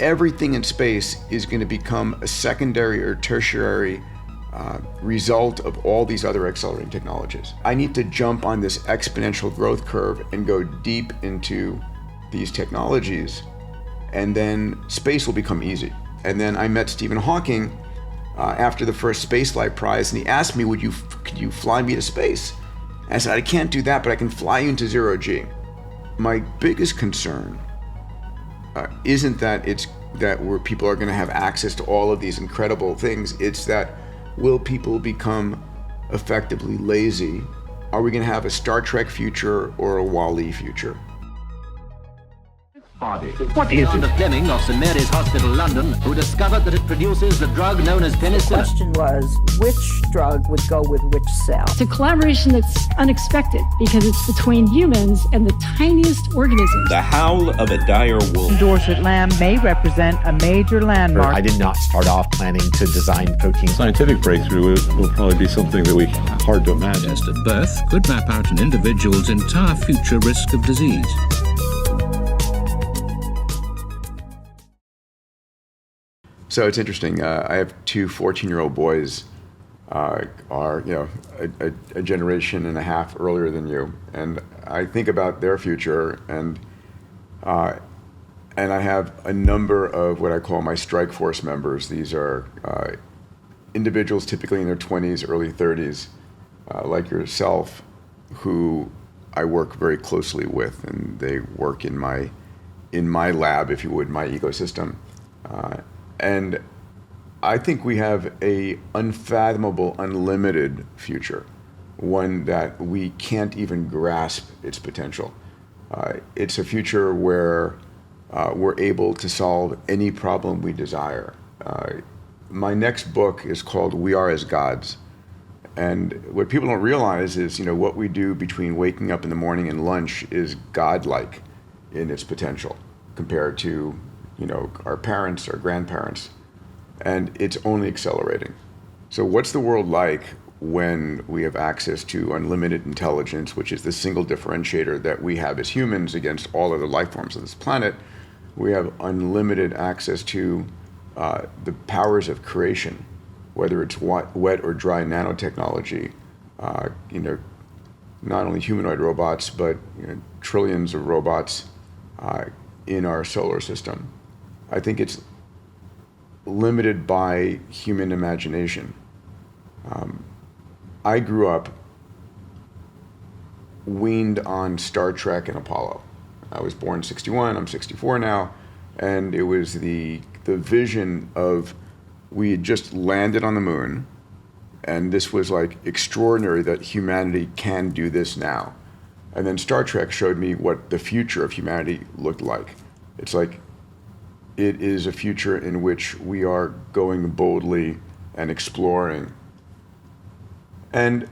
everything in space is going to become a secondary or tertiary result of all these other accelerating technologies. I need to jump on this exponential growth curve and go deep into these technologies, and then space will become easy. And then I met Stephen Hawking after the first spaceflight prize, and he asked me, could you fly me to space? And I said, I can't do that, but I can fly you into zero G. My biggest concern isn't that people are going to have access to all of these incredible things. It's that, will people become effectively lazy? Are we going to have a Star Trek future or a WALL-E future? What is it? Fleming of St Mary's Hospital, London, who discovered that it produces the drug known as penicillin. The question was, which drug would go with which cell? It's a collaboration that's unexpected because it's between humans and the tiniest organisms. The howl of a dire wolf. Dorset lamb may represent a major landmark. I did not start off planning to design proteins. Scientific breakthrough will probably be something that hard to imagine. Test at birth could map out an individual's entire future risk of disease. So it's interesting. I have two 14-year-old boys, are a generation and a half earlier than you, and I think about their future, and I have a number of what I call my strike force members. These are individuals typically in their 20s, early 30s, like yourself, who I work very closely with, and they work in my lab, if you would, my ecosystem. And I think we have a unfathomable, unlimited future, one that we can't even grasp its potential. It's a future where we're able to solve any problem we desire. My next book is called We Are as Gods. And what people don't realize is, what we do between waking up in the morning and lunch is godlike in its potential compared to our parents, our grandparents, and it's only accelerating. So what's the world like when we have access to unlimited intelligence, which is the single differentiator that we have as humans against all other life forms of this planet? We have unlimited access to the powers of creation, whether it's wet or dry nanotechnology, not only humanoid robots, but trillions of robots in our solar system. I think it's limited by human imagination. I grew up weaned on Star Trek and Apollo. I was born in 61, I'm 64 now, and it was the vision of, we had just landed on the moon, and this was like extraordinary that humanity can do this now. And then Star Trek showed me what the future of humanity looked like. It's like, it is a future in which we are going boldly and exploring. And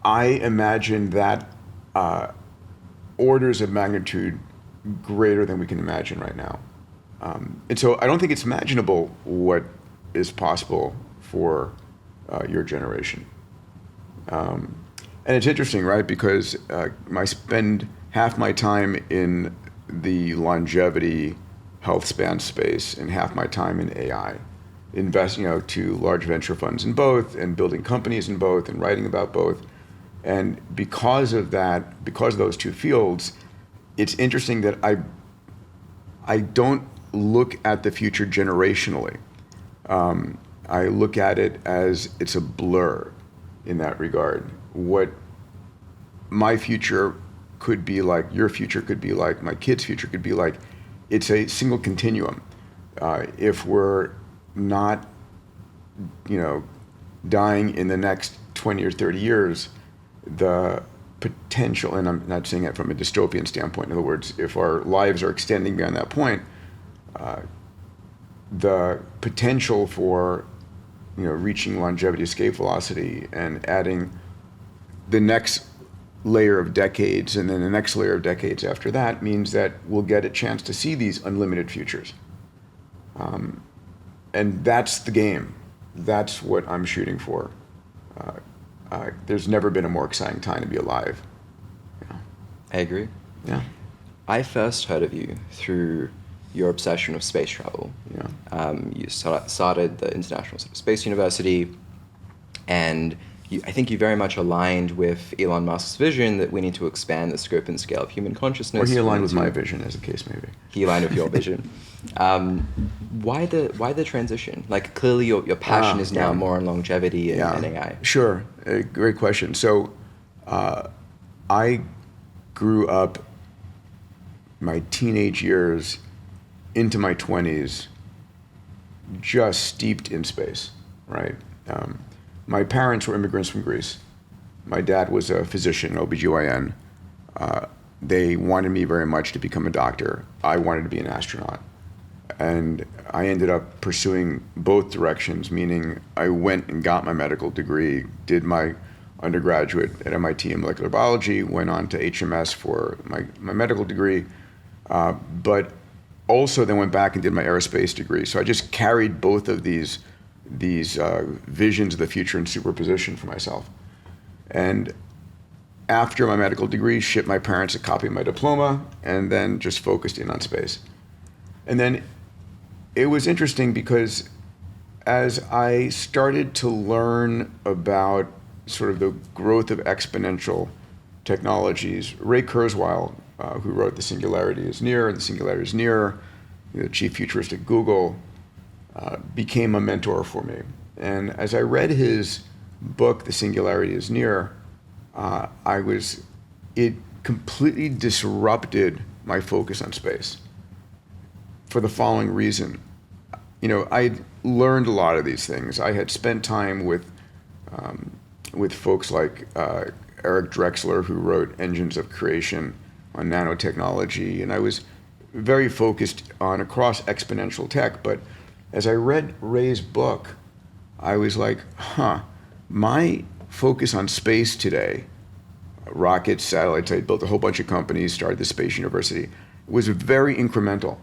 I imagine that orders of magnitude greater than we can imagine right now. And so I don't think it's imaginable what is possible for your generation. And it's interesting, right? Because I spend half my time in the longevity health span space and half my time in AI, investing to large venture funds in both, and building companies in both, and writing about both. And because of that, because of those two fields, it's interesting that I don't look at the future generationally. I look at it as it's a blur in that regard. What my future could be like, your future could be like, my kid's future could be like, it's a single continuum. If we're not, dying in the next 20 or 30 years, the potential, and I'm not saying that from a dystopian standpoint, in other words, if our lives are extending beyond that point, the potential for, reaching longevity escape velocity and adding the next layer of decades and then the next layer of decades after that means that we'll get a chance to see these unlimited futures. And that's the game. That's what I'm shooting for. There's never been a more exciting time to be alive. I agree. Yeah. I first heard of you through your obsession of space travel. Yeah. You started the International Space University, and I think you very much aligned with Elon Musk's vision that we need to expand the scope and scale of human consciousness. Or he aligned with my vision, as the case may be. He aligned with your vision. Why the transition? Like, clearly your passion is now more on longevity and AI. Sure, great question. So I grew up my teenage years into my 20s just steeped in space, right? My parents were immigrants from Greece. My dad was a physician, OBGYN. They wanted me very much to become a doctor. I wanted to be an astronaut. And I ended up pursuing both directions, meaning I went and got my medical degree, did my undergraduate at MIT in molecular biology, went on to HMS for my medical degree, but also then went back and did my aerospace degree. So I just carried both of these visions of the future in superposition for myself. And after my medical degree, shipped my parents a copy of my diploma, and then just focused in on space. And then it was interesting because as I started to learn about sort of the growth of exponential technologies, Ray Kurzweil, who wrote The Singularity is Near, and The Singularity is Near, the chief futurist at Google, became a mentor for me. And as I read his book, The Singularity is Near, it completely disrupted my focus on space for the following reason. I'd learned a lot of these things. I had spent time with folks like Eric Drexler, who wrote Engines of Creation on nanotechnology, and I was very focused on across exponential tech. But as I read Ray's book, I was like, my focus on space today, rockets, satellites, I built a whole bunch of companies, started the Space University, was very incremental.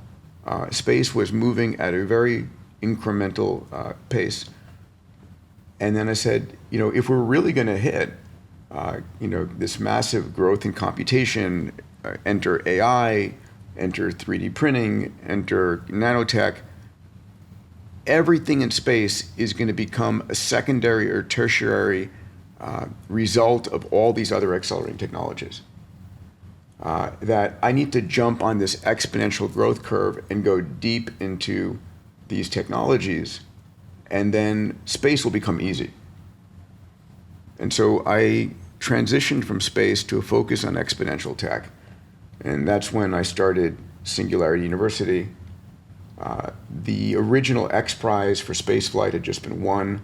Space was moving at a very incremental pace. And then I said, if we're really going to hit, this massive growth in computation, enter AI, enter 3D printing, enter nanotech, everything in space is going to become a secondary or tertiary result of all these other accelerating technologies. That I need to jump on this exponential growth curve and go deep into these technologies, and then space will become easy. And so I transitioned from space to a focus on exponential tech. And that's when I started Singularity University. The original XPRIZE for spaceflight had just been won,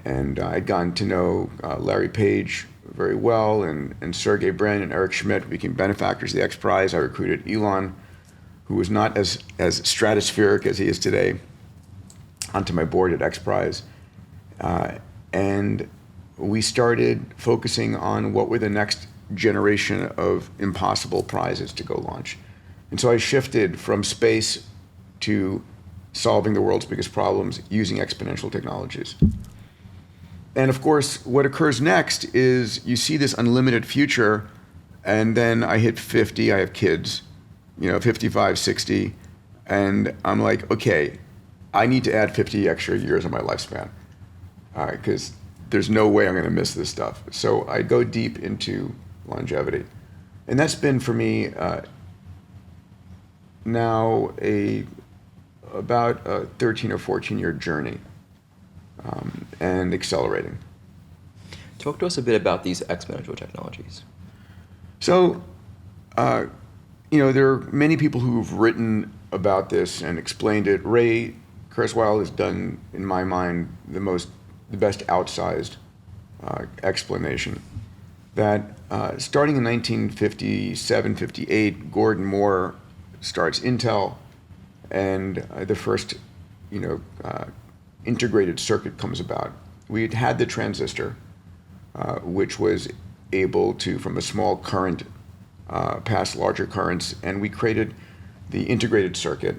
and I'd gotten to know Larry Page very well, and Sergey Brin and Eric Schmidt became benefactors of the XPRIZE. I recruited Elon, who was not as stratospheric as he is today, onto my board at XPRIZE. And we started focusing on what were the next generation of impossible prizes to go launch. And so I shifted from space to solving the world's biggest problems using exponential technologies. And of course, what occurs next is you see this unlimited future, and then I hit 50, I have kids, 55, 60, and I'm like, okay, I need to add 50 extra years on my lifespan, because there's no way I'm going to miss this stuff. So I go deep into longevity. And that's been for me now about a 13 or 14 year journey, and accelerating. Talk to us a bit about these exponential technologies. So, there are many people who've written about this and explained it. Ray Kurzweil has done, in my mind, the best outsized explanation. That starting in 1957, 58, Gordon Moore starts Intel, and the first, integrated circuit comes about. We had the transistor, which was able to, from a small current, pass larger currents, and we created the integrated circuit.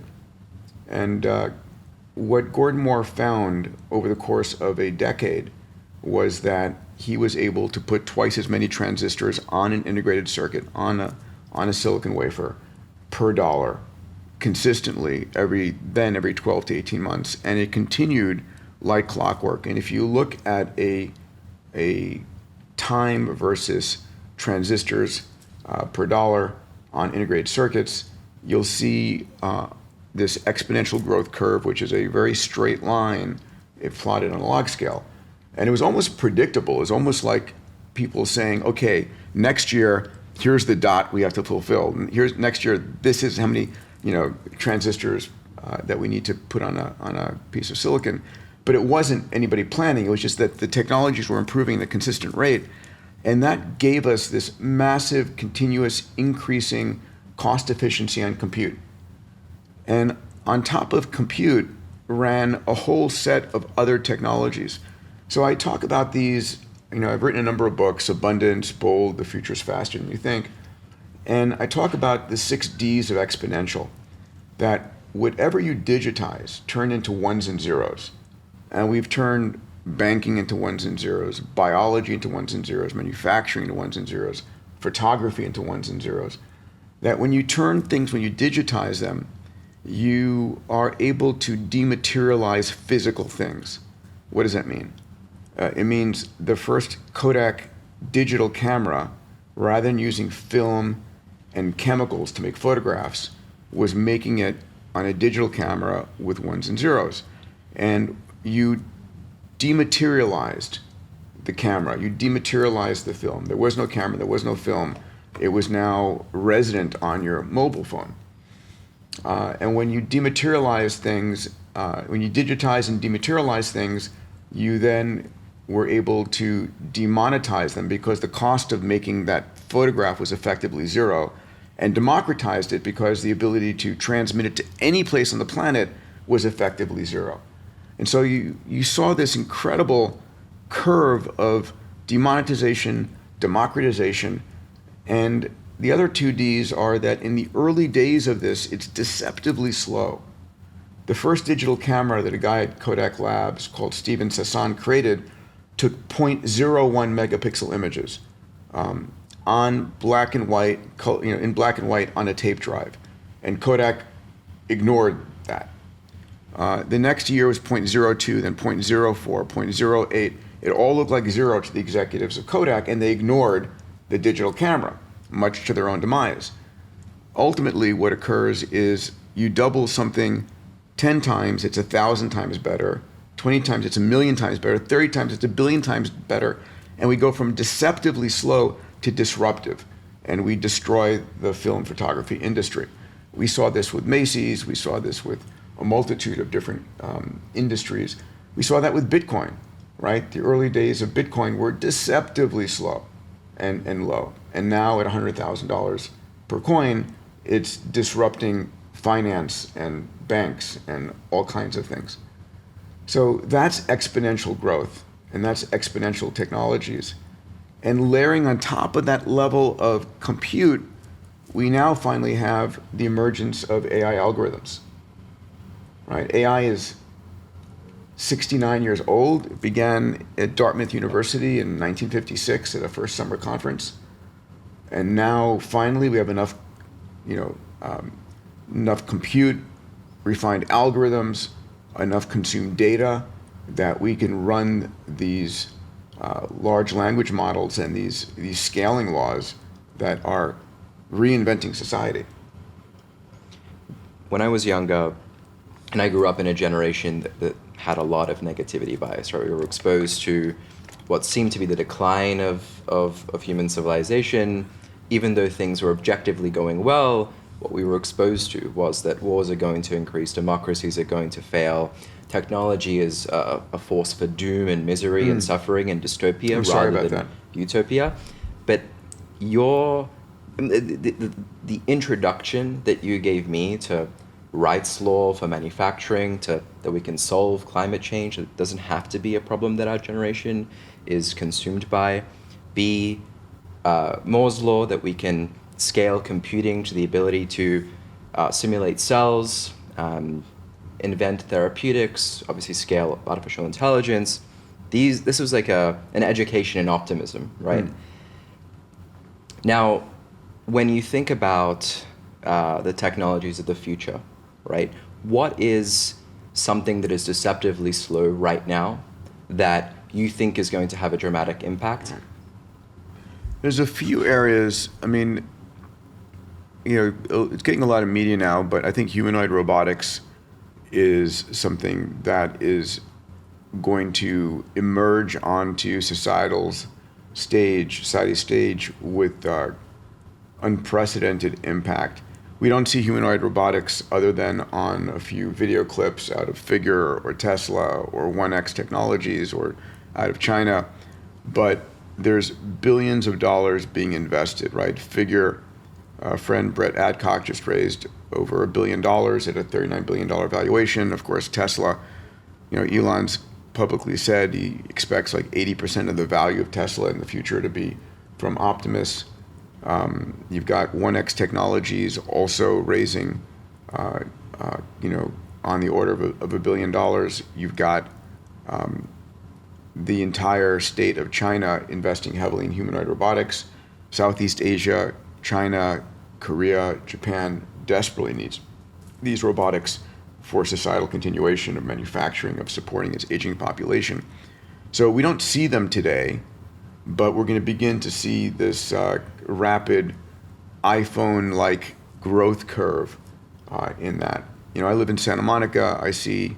And what Gordon Moore found over the course of a decade was that he was able to put twice as many transistors on an integrated circuit, on a silicon wafer, per dollar, consistently every 12 to 18 months, and it continued like clockwork. And if you look at a time versus transistors per dollar on integrated circuits, you'll see this exponential growth curve, which is a very straight line if plotted on a log scale. And it was almost predictable. It was almost like people saying, okay, next year, here's the dot we have to fulfill. And here's next year, this is how many transistors that we need to put on a piece of silicon. But it wasn't anybody planning. It was just that the technologies were improving at a consistent rate. And that gave us this massive, continuous, increasing cost efficiency on compute. And on top of compute ran a whole set of other technologies. So I talk about these, I've written a number of books, Abundance, Bold, The Future's Faster Than You Think. And I talk about the 6 Ds of exponential, that whatever you digitize turned into ones and zeros. And we've turned banking into ones and zeros, biology into ones and zeros, manufacturing into ones and zeros, photography into ones and zeros. That when you turn things, when you digitize them, you are able to dematerialize physical things. What does that mean? It means the first Kodak digital camera, rather than using film and chemicals to make photographs, was making it on a digital camera with ones and zeros. And you dematerialized the camera, you dematerialized the film. There was no camera, there was no film. It was now resident on your mobile phone. And when you dematerialize things, when you digitize and dematerialize things, you then were able to demonetize them because the cost of making that photograph was effectively zero, and democratized it because the ability to transmit it to any place on the planet was effectively zero. And so you saw this incredible curve of demonetization, democratization, and the other 2 Ds are that in the early days of this, it's deceptively slow. The first digital camera that a guy at Kodak Labs called Steven Sasson created took 0.01 megapixel images on black and white, in black and white on a tape drive, and Kodak ignored that. The next year was 0.02, then 0.04, 0.08. It all looked like zero to the executives of Kodak, and they ignored the digital camera, much to their own demise. Ultimately, what occurs is you double something 10 times, it's 1,000 times better. 20 times, it's 1,000,000 times better. 30 times, it's 1,000,000,000 times better. And we go from deceptively slow to disruptive. And we destroy the film photography industry. We saw this with Macy's. We saw this with a multitude of different industries. We saw that with Bitcoin, right? The early days of Bitcoin were deceptively slow and low. And now at $100,000 per coin, it's disrupting finance and banks and all kinds of things. So that's exponential growth, and that's exponential technologies. And layering on top of that level of compute, we now finally have the emergence of AI algorithms, right? AI is 69 years old. It began at Dartmouth University in 1956 at a first summer conference. And now finally we have enough, enough compute, refined algorithms, enough consumed data that we can run these large language models and these scaling laws that are reinventing society. When I was younger, and I grew up in a generation that had a lot of negativity bias, right? We were exposed to what seemed to be the decline of human civilization. Even though things were objectively going well, what we were exposed to was that wars are going to increase, democracies are going to fail, technology is a force for doom and misery and suffering and dystopia rather than utopia. But the introduction that you gave me to rights law for manufacturing, that we can solve climate change, it doesn't have to be a problem that our generation is consumed by. B, Moore's law, that we can scale computing to the ability to simulate cells, invent therapeutics, obviously scale artificial intelligence. This was like an education in optimism, right? Now, when you think about the technologies of the future, right? What is something that is deceptively slow right now that you think is going to have a dramatic impact? There's a few areas. I mean, it's getting a lot of media now, but I think humanoid robotics is something that is going to emerge onto society's stage with unprecedented impact. We don't see humanoid robotics other than on a few video clips out of Figure or Tesla or 1X Technologies or out of China, but there's billions of dollars being invested, right? Figure, friend Brett Adcock just raised over $1 billion at a $39 billion valuation. Of course, Tesla, Elon's publicly said he expects like 80% of the value of Tesla in the future to be from Optimus. You've got 1X Technologies also raising, on the order of $1 billion. You've got the entire state of China investing heavily in humanoid robotics. Southeast Asia, China, Korea, Japan desperately needs these robotics for societal continuation of manufacturing, of supporting its aging population. So we don't see them today, but we're going to begin to see this rapid iPhone-like growth curve in that. I live in Santa Monica. I see,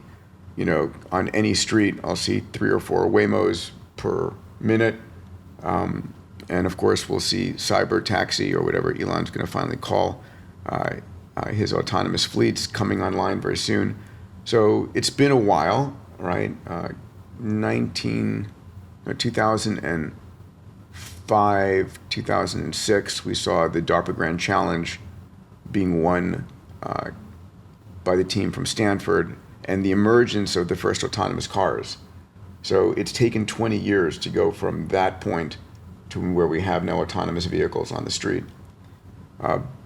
on any street, I'll see 3 or 4 Waymos per minute. And of course, we'll see cyber taxi or whatever Elon's going to finally call his autonomous fleets coming online very soon. So it's been a while, right? 2005, 2006, we saw the DARPA Grand Challenge being won by the team from Stanford and the emergence of the first autonomous cars. So it's taken 20 years to go from that point to where we have now autonomous vehicles on the street.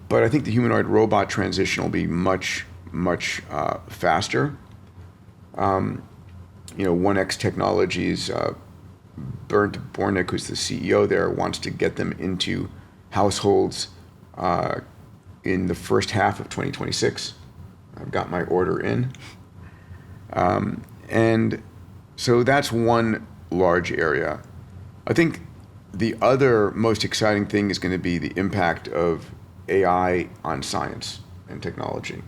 But I think the humanoid robot transition will be much, much faster. 1X Technologies, Bernd Bornick, who's the CEO there, wants to get them into households in the first half of 2026. I've got my order in. And so that's one large area. I think the other most exciting thing is going to be the impact of AI on science and technology.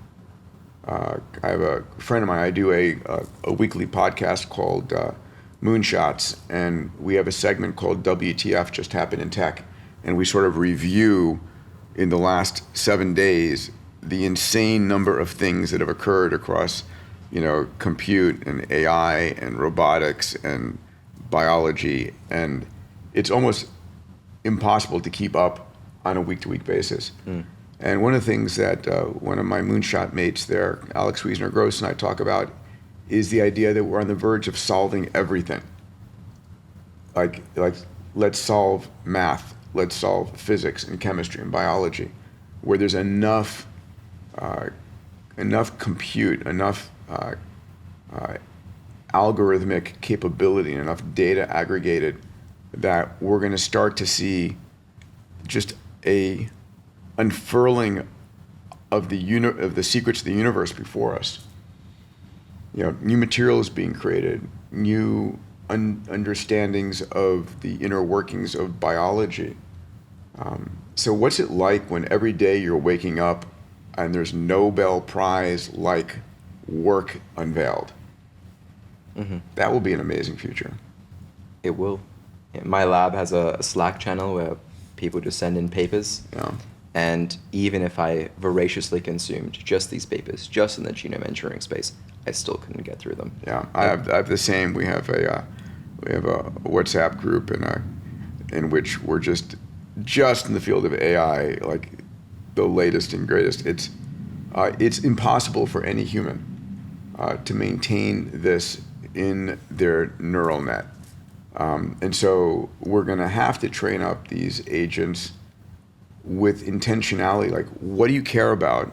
I have a friend of mine, I do a weekly podcast called Moonshots, and we have a segment called WTF, Just Happened in Tech, and we sort of review in the last 7 days the insane number of things that have occurred across, compute and AI and robotics and biology, and it's almost impossible to keep up on a week-to-week basis. And one of the things that one of my moonshot mates there, Alex Wiesner-Gross, and I talk about is the idea that we're on the verge of solving everything. Like let's solve math, let's solve physics and chemistry and biology, where there's enough compute, enough algorithmic capability, and enough data aggregated that we're going to start to see just a unfurling of the secrets of the universe before us. New materials being created, new understandings of the inner workings of biology. So what's it like when every day you're waking up and there's Nobel Prize-like work unveiled? Mm-hmm. That will be an amazing future. It will. My lab has a Slack channel where people just send in papers. Yeah. And even if I voraciously consumed just these papers, just in the genome engineering space, I still couldn't get through them. Yeah, I have the same. We have a WhatsApp group in which we're just in the field of AI, like the latest and greatest. It's impossible for any human to maintain this in their neural net. And so we're going to have to train up these agents with intentionality, like what do you care about?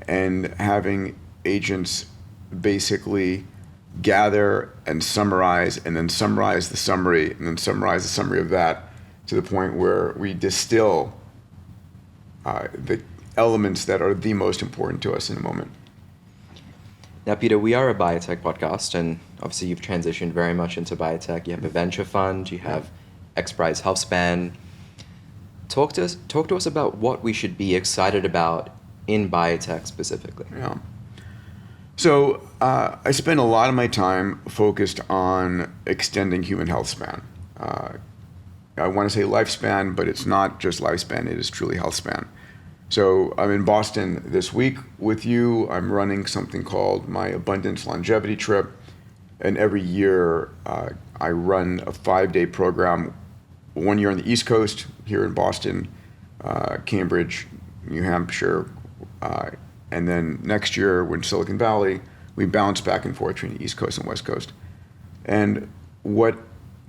And having agents basically gather and summarize, and then summarize the summary, and then summarize the summary of that to the point where we distill the elements that are the most important to us in a moment. Now, Peter, we are a biotech podcast, and obviously you've transitioned very much into biotech. You have a venture fund, you have XPRIZE Healthspan. Talk to us about what we should be excited about in biotech specifically. Yeah. So I spend a lot of my time focused on extending human health span. I want to say lifespan, but it's not just lifespan, it is truly health span. So I'm in Boston this week with you. I'm running something called my Abundance Longevity Trip. And every year I run a 5-day program, 1 year on the East Coast here in Boston, Cambridge, New Hampshire, and then next year we're in Silicon Valley. We bounce back and forth between the East Coast and West Coast. And what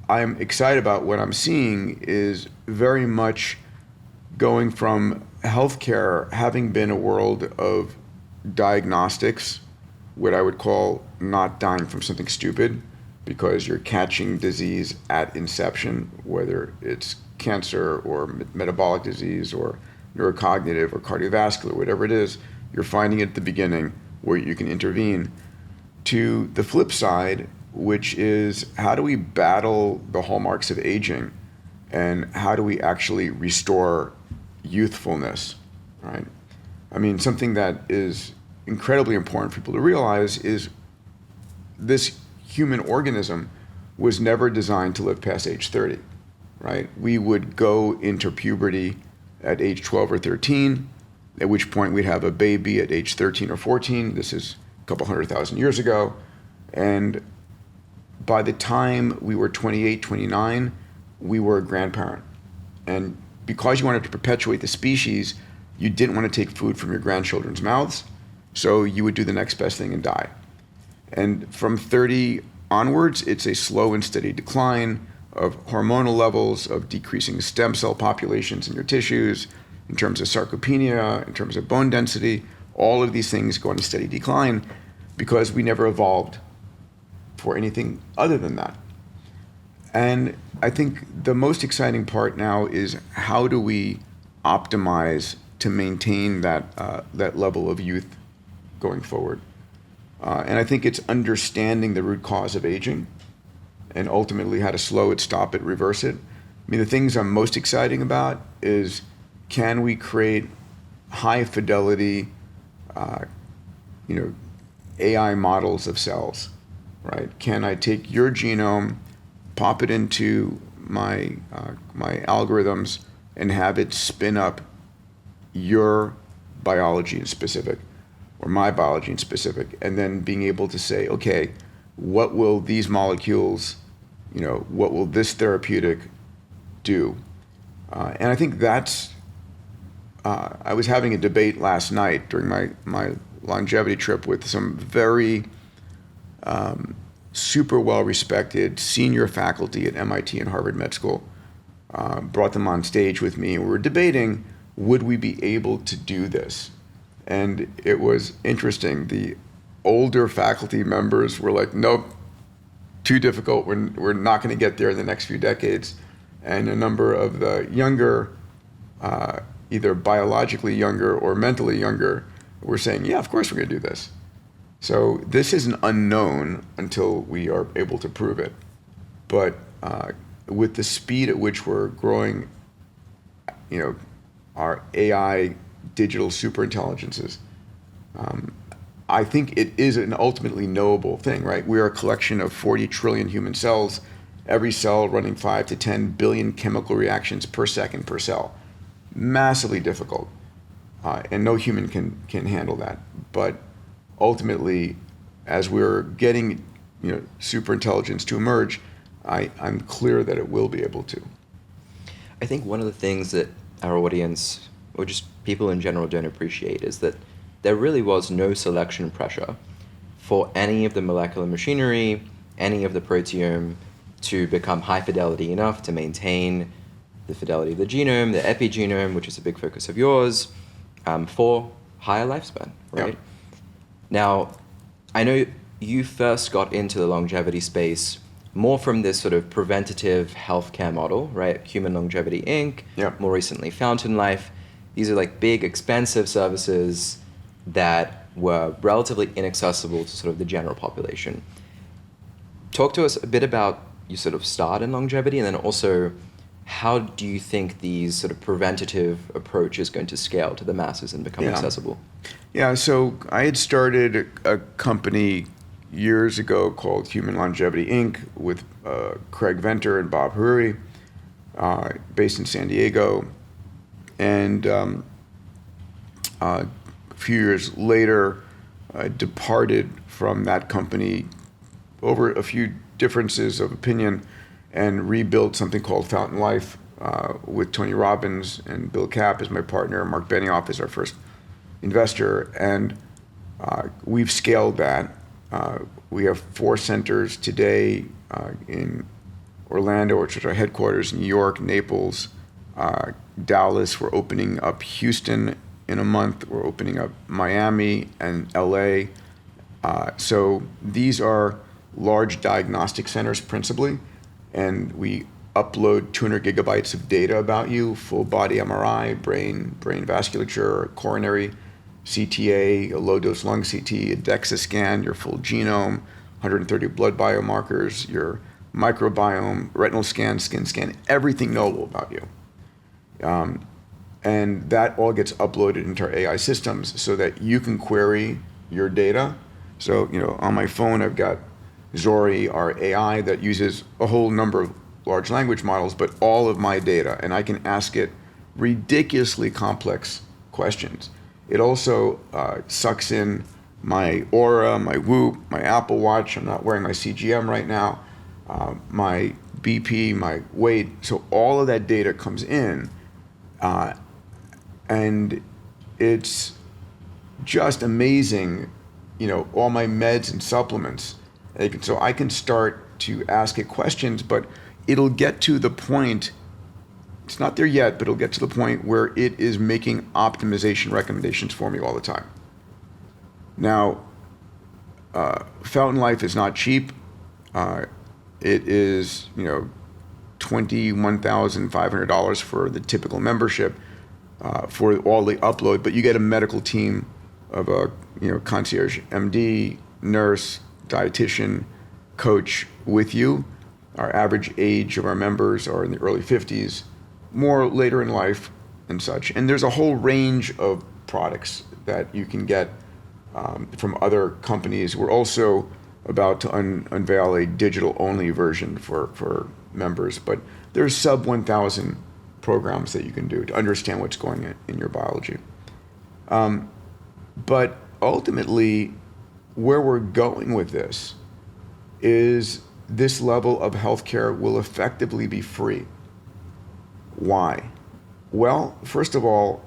I'm excited about, what I'm seeing is very much going from healthcare having been a world of diagnostics, what I would call not dying from something stupid, because you're catching disease at inception, whether it's cancer or metabolic disease or neurocognitive or cardiovascular, whatever it is, you're finding it at the beginning where you can intervene. To the flip side, which is how do we battle the hallmarks of aging and how do we actually restore youthfulness, right? I mean, something that is incredibly important for people to realize is this human organism was never designed to live past age 30, right? We would go into puberty at age 12 or 13, at which point we'd have a baby at age 13 or 14. This is a couple 100,000 years ago. And by the time we were 28, 29, we were a grandparent. And because you wanted to perpetuate the species, you didn't want to take food from your grandchildren's mouths, so you would do the next best thing and die. And from 30 onwards, it's a slow and steady decline of hormonal levels, of decreasing stem cell populations in your tissues, in terms of sarcopenia, in terms of bone density. All of these things go in a steady decline because we never evolved for anything other than that. And I think the most exciting part now is how do we optimize to maintain that level of youth going forward. And I think it's understanding the root cause of aging and ultimately how to slow it, stop it, reverse it. I mean, the things I'm most excited about is can we create high fidelity, AI models of cells, right? Can I take your genome, pop it into my algorithms, and have it spin up your biology in specific, or my biology in specific, and then being able to say, okay, what will these molecules, what will this therapeutic do? And I think that's, I was having a debate last night during my longevity trip with some very super well-respected senior faculty at MIT and Harvard Med School. Brought them on stage with me, and we were debating, would we be able to do this? And it was interesting. The older faculty members were like, nope, too difficult. We're not going to get there in the next few decades. And a number of the younger, either biologically younger or mentally younger, were saying, yeah, of course we're going to do this. So this is an unknown until we are able to prove it. But with the speed at which we're growing, our AI digital superintelligences, I think it is an ultimately knowable thing, right? We are a collection of 40 trillion human cells, every cell running 5 to 10 billion chemical reactions per second per cell. Massively difficult, and no human can handle that. But ultimately, as we're getting superintelligence to emerge, I'm clear that it will be able to. I think one of the things that our audience, or just people in general, don't appreciate is that there really was no selection pressure for any of the molecular machinery, any of the proteome to become high fidelity enough to maintain the fidelity of the genome, the epigenome, which is a big focus of yours, for higher lifespan, right? Yep. Now, I know you first got into the longevity space more from this sort of preventative healthcare model, right? Human Longevity Inc., Yep. More recently Fountain Life. These are like big, expensive services that were relatively inaccessible to sort of the general population. Talk to us a bit about your sort of start in longevity, and then also how do you think these sort of preventative approach is going to scale to the masses and become accessible? Yeah, so I had started a company years ago called Human Longevity Inc. with Craig Venter and Bob Haruri, based in San Diego. And a few years later, I departed from that company over a few differences of opinion and rebuilt something called Fountain Life with Tony Robbins and Bill Kapp as my partner, Mark Benioff is our first investor, and we've scaled that. We have 4 centers today in Orlando, which is our headquarters, New York, Naples, Dallas. We're opening up Houston in a month. We're opening up Miami and LA. So these are large diagnostic centers principally, and we upload 200 gigabytes of data about you, full body MRI, brain vasculature, coronary CTA, a low-dose lung CT, a DEXA scan, your full genome, 130 blood biomarkers, your microbiome, retinal scan, skin scan, everything knowable about you. And that all gets uploaded into our AI systems so that you can query your data. So, on my phone, I've got Zori, our AI that uses a whole number of large language models, but all of my data, and I can ask it ridiculously complex questions. It also sucks in my Aura, my Whoop, my Apple Watch. I'm not wearing my CGM right now. My BP, my weight. So all of that data comes in, and it's just amazing. All my meds and supplements. So I can start to ask it questions, but it'll get to the point. It's not there yet, but it'll get to the point where it is making optimization recommendations for me all the time. Now, Fountain Life is not cheap. It is, $21,500 for the typical membership for all the upload, but you get a medical team of a concierge MD, nurse, dietitian, coach with you. Our average age of our members are in the early 50s. More later in life and such. And there's a whole range of products that you can get from other companies. We're also about to unveil a digital-only version for members, but there's sub 1,000 programs that you can do to understand what's going on in your biology. But ultimately, where we're going with this is this level of healthcare will effectively be free. Why? Well, first of all,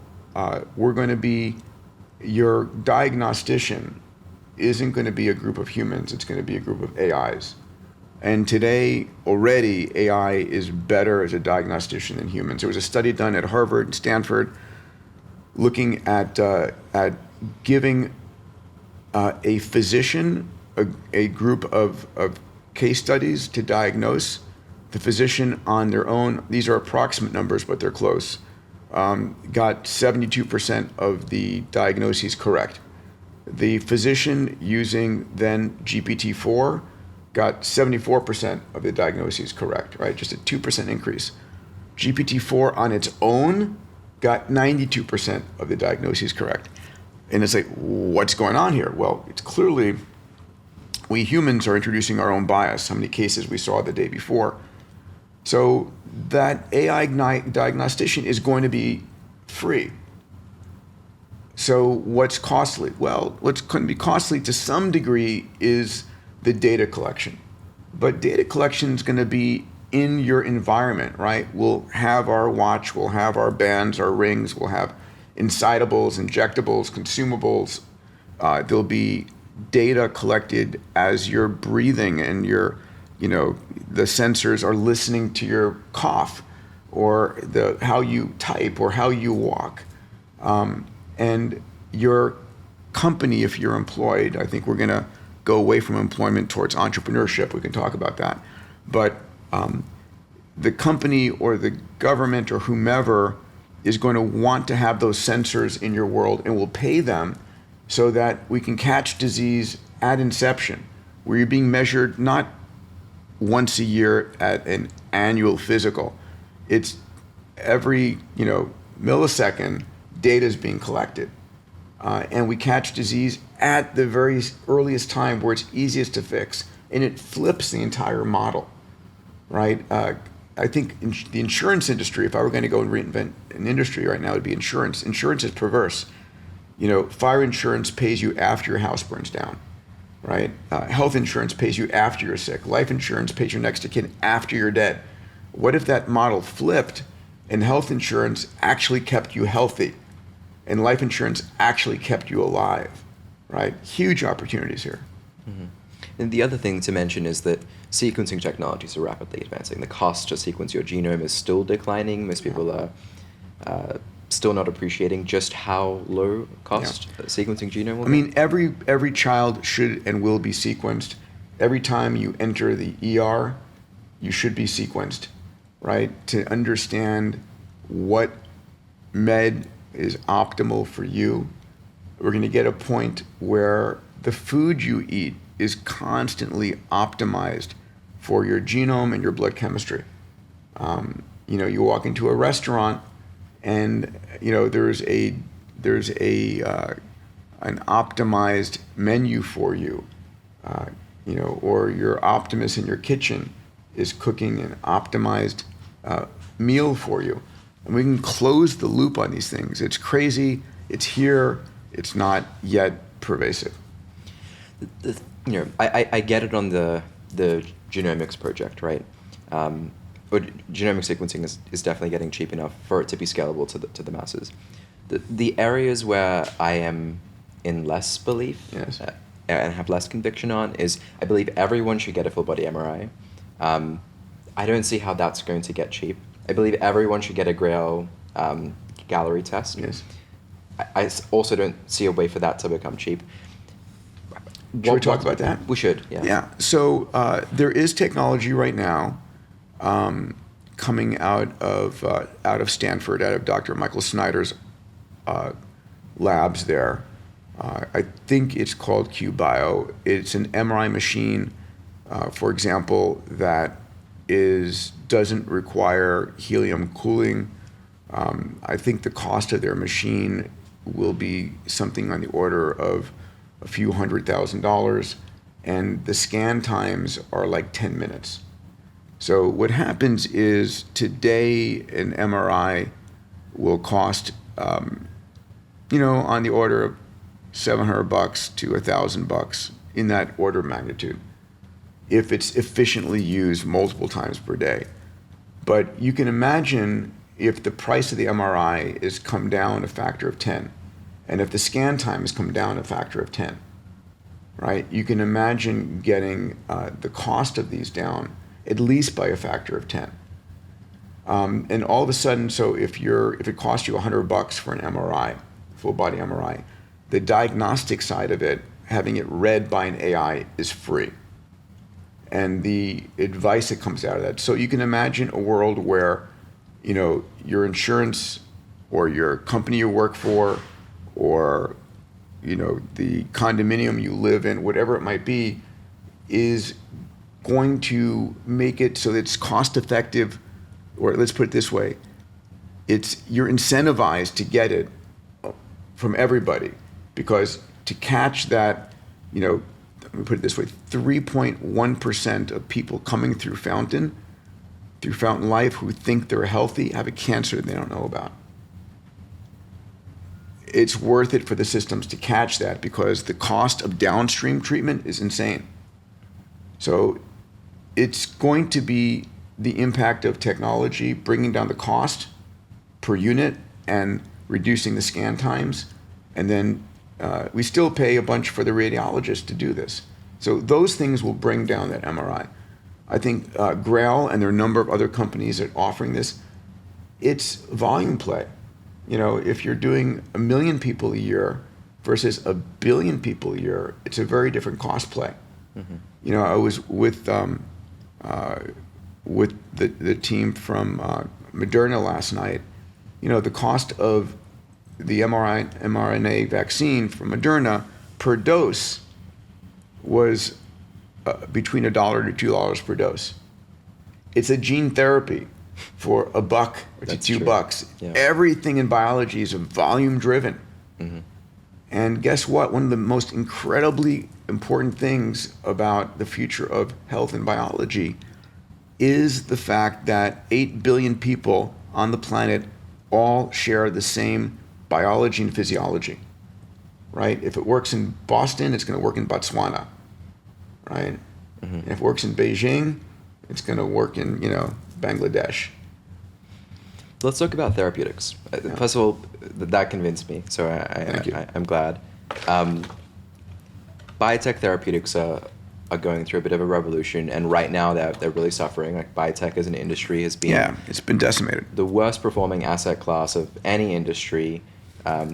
your diagnostician isn't going to be a group of humans, it's going to be a group of AIs. And today, already, AI is better as a diagnostician than humans. There was a study done at Harvard and Stanford looking at giving a physician a group of case studies to diagnose. The physician on their own, these are approximate numbers, but they're close, got 72% of the diagnoses correct. The physician using then GPT-4 got 74% of the diagnoses correct, right? Just a 2% increase. GPT-4 on its own got 92% of the diagnoses correct. And it's like, what's going on here? Well, it's clearly we humans are introducing our own bias, how many cases we saw the day before. So that AI diagnostician is going to be free. So what's costly? Well, what's going to be costly to some degree is the data collection. But data collection is going to be in your environment, right? We'll have our watch, we'll have our bands, our rings, we'll have insidables, injectables, consumables. There'll be data collected as you're breathing and the sensors are listening to your cough or how you type or how you walk. And your company, if you're employed, I think we're going to go away from employment towards entrepreneurship. We can talk about that. But the company or the government or whomever is going to want to have those sensors in your world and will pay them so that we can catch disease at inception, where you're being measured not once a year at an annual physical. It's every millisecond data is being collected. And we catch disease at the very earliest time where it's easiest to fix. And it flips the entire model, right? I think the insurance industry, if I were going to go and reinvent an industry right now, it would be insurance. Insurance is perverse. Fire insurance pays you after your house burns down, right? Health insurance pays you after you're sick. Life insurance pays your next of kin after you're dead. What if that model flipped and health insurance actually kept you healthy and life insurance actually kept you alive, right? Huge opportunities here. Mm-hmm. And the other thing to mention is that sequencing technologies are rapidly advancing. The cost to sequence your genome is still declining. Most people are still not appreciating just how low cost sequencing genome will be. I mean, every child should and will be sequenced. Every time you enter the ER, you should be sequenced, right? To understand what med is optimal for you. We're going to get a point where the food you eat is constantly optimized for your genome and your blood chemistry. You walk into a restaurant and there's an optimized menu for you, or your optimist in your kitchen is cooking an optimized meal for you. And we can close the loop on these things. It's crazy. It's here. It's not yet pervasive. I get it on the genomics project, right? But genomic sequencing is definitely getting cheap enough for it to be scalable to the masses. The areas where I am in less belief and have less conviction on is I believe everyone should get a full body MRI. I don't see how that's going to get cheap. I believe everyone should get a Grail gallery test. Yes. I also don't see a way for that to become cheap. Should we talk about that? We should, yeah. Yeah. So there is technology right now coming out of Stanford, out of Dr. Michael Snyder's labs there. I think it's called QBio. It's an MRI machine, for example, that doesn't require helium cooling. I think the cost of their machine will be something on the order of a few $100,000, and the scan times are like 10 minutes. So what happens is today an MRI will cost, on the order of $700 to $1,000, in that order of magnitude, if it's efficiently used multiple times per day. But you can imagine if the price of the MRI is come down a factor of 10, and if the scan time has come down a factor of 10, right? You can imagine getting the cost of these down at least by a factor of 10. And all of a sudden, so if it costs you $100 for an MRI, full body MRI, the diagnostic side of it, having it read by an AI, is free. And the advice that comes out of that. So you can imagine a world where, your insurance or your company you work for, or the condominium you live in, whatever it might be, is going to make it so that it's cost effective, or let's put it this way, you're incentivized to get it from everybody, because to catch that, let me put it this way, 3.1% of people coming through Fountain Life who think they're healthy have a cancer they don't know about. It's worth it for the systems to catch that, because the cost of downstream treatment is insane. So it's going to be the impact of technology bringing down the cost per unit and reducing the scan times. And then we still pay a bunch for the radiologist to do this. So those things will bring down that MRI. I think Grail and there are a number of other companies that are offering this. It's volume play. If you're doing 1 million people a year versus 1 billion people a year, it's a very different cost play. Mm-hmm. I was with the team from Moderna last night. The cost of the mRNA vaccine from Moderna per dose was between $1 to $2 per dose. It's a gene therapy for $1 to $2. Yeah. Everything in biology is volume driven. And guess what? One of the most incredibly important things about the future of health and biology is the fact that 8 billion people on the planet all share the same biology and physiology, right? If it works in Boston, it's going to work in Botswana, right? And if it works in Beijing, it's going to work in, Bangladesh. Let's talk about therapeutics. First of all, that convinced me, so Thank you. I'm glad. Biotech therapeutics are going through a bit of a revolution, and right now they're really suffering. Like biotech as an industry has been It's been decimated. the worst performing asset class of any industry.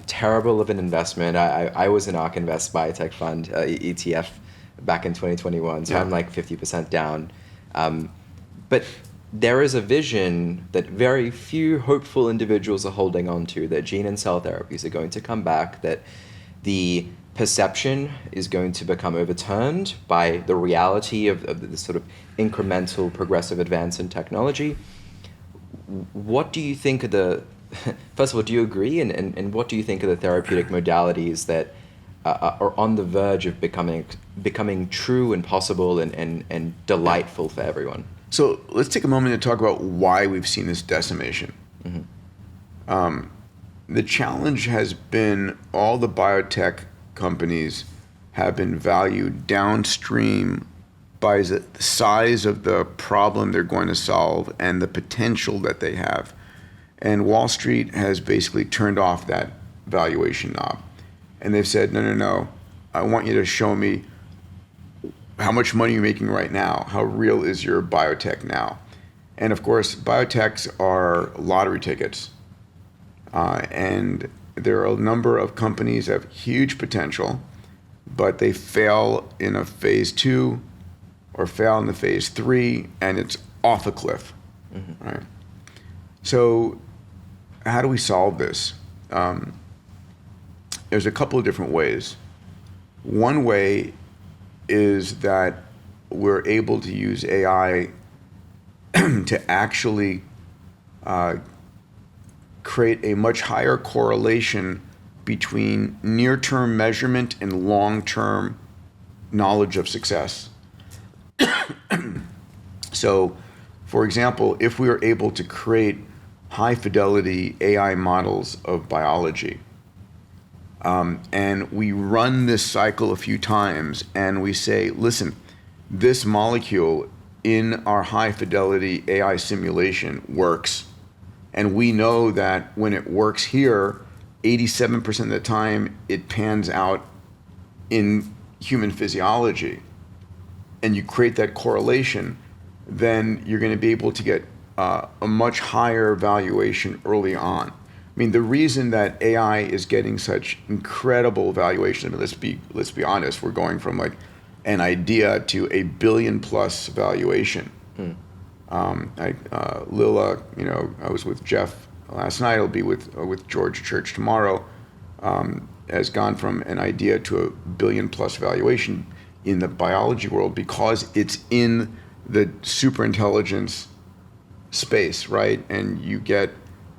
Terrible of an investment. I was in ARK Invest Biotech Fund ETF back in 2021, so I'm like 50% down. But there is a vision that very few hopeful individuals are holding on to, that gene and cell therapies are going to come back, that the perception is going to become overturned by the reality of the sort of incremental progressive advance in technology. What do you think of the, first of all, do you agree? And what do you think of the therapeutic modalities that are on the verge of becoming true and possible and delightful for everyone? So let's take a moment to talk about why we've seen this decimation. The challenge has been all the biotech companies have been valued downstream by the size of the problem they're going to solve and the potential that they have. And Wall Street has basically turned off that valuation knob. And they've said, no, I want you to show me how much money you're making right now. How real is your biotech now? And of course, biotechs are lottery tickets. And there are a number of companies that have huge potential, but they fail in a phase 2 or fail in the phase 3, and it's off a cliff, right? So how do we solve this? There's a couple of different ways. One way is that we're able to use AI to actually create a much higher correlation between near-term measurement and long-term knowledge of success. So, for example, if we are able to create high-fidelity AI models of biology, and we run this cycle a few times, and we say, listen, this molecule in our high-fidelity AI simulation works, and we know that when it works here, 87% of the time it pans out in human physiology, and you create that correlation, then you're going to be able to get a much higher valuation early on. I mean, the reason that AI is getting such incredible valuation, I mean, let's be honest, we're going from like an idea to a $1 billion+ valuation. Lila, I was with Jeff last night. I'll be with George Church tomorrow. Has gone from an idea to a $1 billion+ valuation in the biology world because it's in the superintelligence space, right? And you get,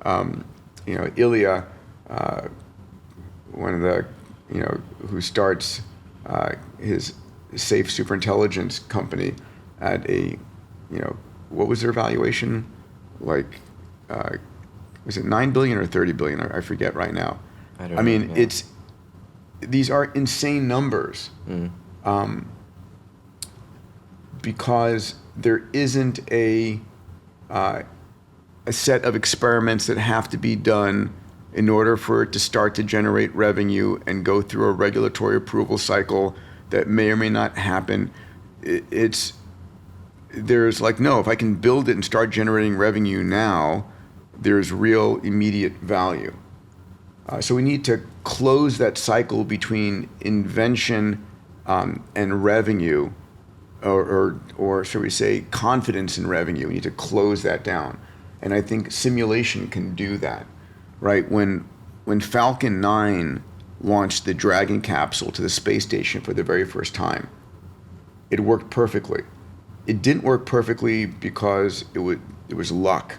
Ilya, one of the, who starts his safe superintelligence company at a, what was their valuation? Like, was it 9 billion or 30 billion? I forget right now. I mean, these are insane numbers. Because there isn't a set of experiments that have to be done in order for it to start to generate revenue and go through a regulatory approval cycle that may or may not happen. There's like, no, if I can build it and start generating revenue now, there's real immediate value. So we need to close that cycle between invention and revenue, or shall we say, confidence in revenue. We need to close that down. And I think simulation can do that, right? When when Falcon 9 launched the Dragon capsule to the space station for the very first time, it worked perfectly. It didn't work perfectly because it was luck.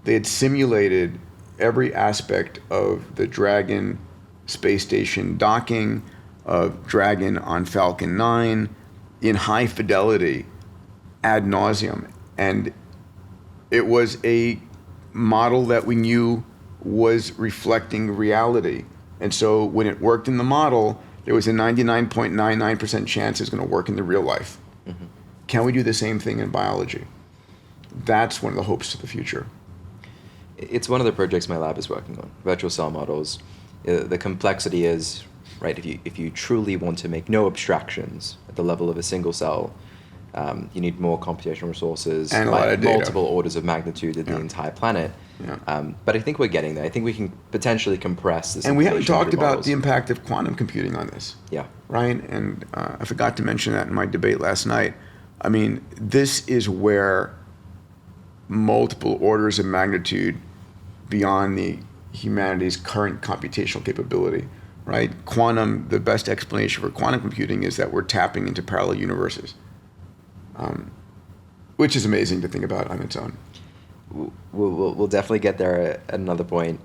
They had simulated every aspect of the Dragon space station docking, of Dragon on Falcon 9 in high fidelity ad nauseum. And it was a model that we knew was reflecting reality. And so when it worked in the model, there was a 99.99% chance it's going to work in the real life. Mm-hmm. Can we do the same thing in biology? That's one of the hopes of the future. It's one of the projects my lab is working on, virtual cell models. The complexity is, right, if you truly want to make no abstractions at the level of a single cell, you need more computational resources and by multiple orders of magnitude in the entire planet. Yeah. But I think we're getting there. I think we can potentially compress this. And we haven't talked about models. the impact of quantum computing on this. Yeah. Right? And I forgot to mention that in my debate last night. I mean, this is where multiple orders of magnitude beyond the humanity's current computational capability, right? Quantum, the best explanation for quantum computing is that we're tapping into parallel universes, which is amazing to think about on its own. We'll definitely get there at another point.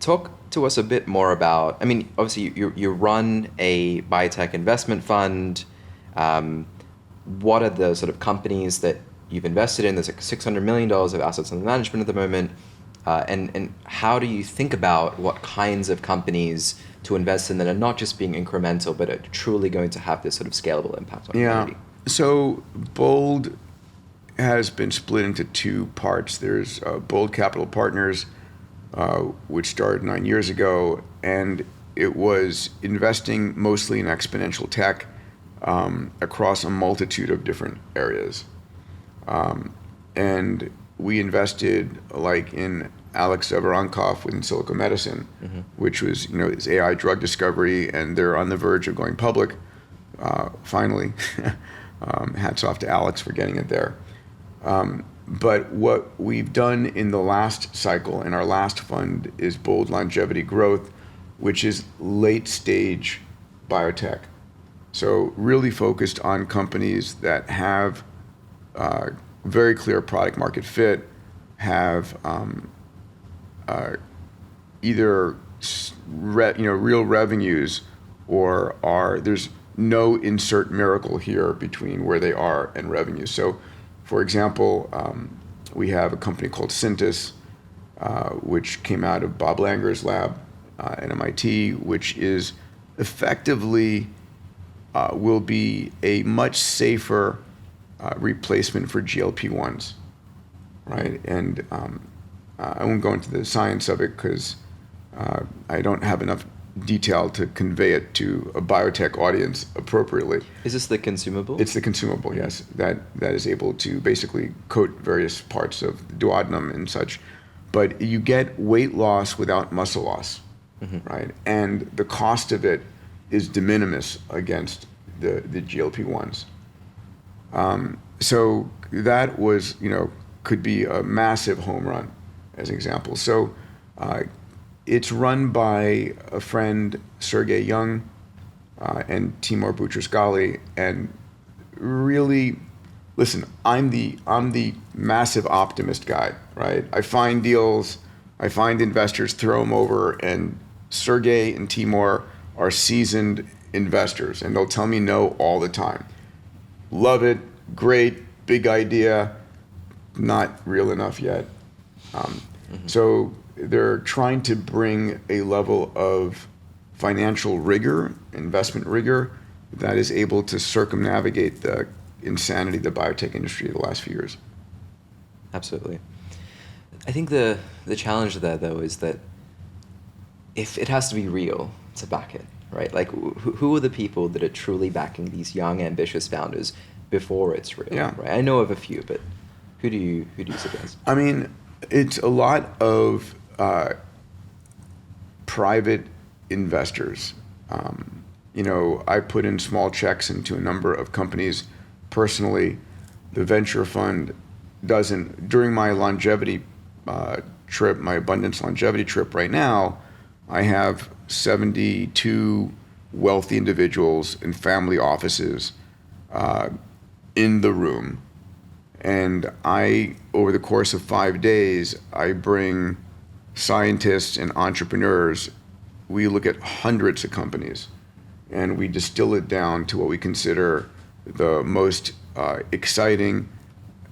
Talk to us a bit more about, I mean, obviously you run a biotech investment fund. What are the sort of companies that you've invested in? There's like $600 million of assets under management at the moment. And how do you think about what kinds of companies to invest in that are not just being incremental, but are truly going to have this sort of scalable impact on humanity? So Bold has been split into two parts. There's Bold Capital Partners, which started 9 years ago, and it was investing mostly in exponential tech across a multitude of different areas. And we invested like in Alex Zeverankov within Silico Medicine, which was, is AI drug discovery, and they're on the verge of going public, finally. Hats off to Alex for getting it there. But what we've done in the last cycle, in our last fund, is Bold Longevity Growth, which is late stage biotech. So really focused on companies that have very clear product market fit, have either real revenues, or there's no insert miracle here between where they are and revenue. So, for example, we have a company called Syntis, which came out of Bob Langer's lab at MIT, which is effectively will be a much safer replacement for GLP-1s, right? And I won't go into the science of it because I don't have enough detail to convey it to a biotech audience appropriately. Is this the consumable? It's the consumable, yes. That is able to basically coat various parts of the duodenum and such. But you get weight loss without muscle loss, right? And the cost of it is de minimis against the GLP-1s. So that was, could be a massive home run as an example. So it's run by a friend, Sergey Young, and Timur Butrusgali, and really, listen, I'm the massive optimist guy, right? I find deals, I find investors, throw them over, and Sergey and Timur are seasoned investors, and they'll tell me no all the time. Love it, great, big idea, not real enough yet. So they're trying to bring a level of financial rigor, investment rigor, that is able to circumnavigate the insanity of the biotech industry of the last few years. Absolutely. I think the challenge there, though, is that if it has to be real to back it, right? Like, who are the people that are truly backing these young, ambitious founders before it's real? Yeah. Right? I know of a few, but who do you suggest? I mean, it's a lot of private investors. I put in small checks into a number of companies personally. The venture fund doesn't. During my longevity trip, my abundance longevity trip right now, I have 72 wealthy individuals in family offices in the room. And over the course of 5 days, I bring scientists and entrepreneurs. We look at hundreds of companies, and we distill it down to what we consider the most exciting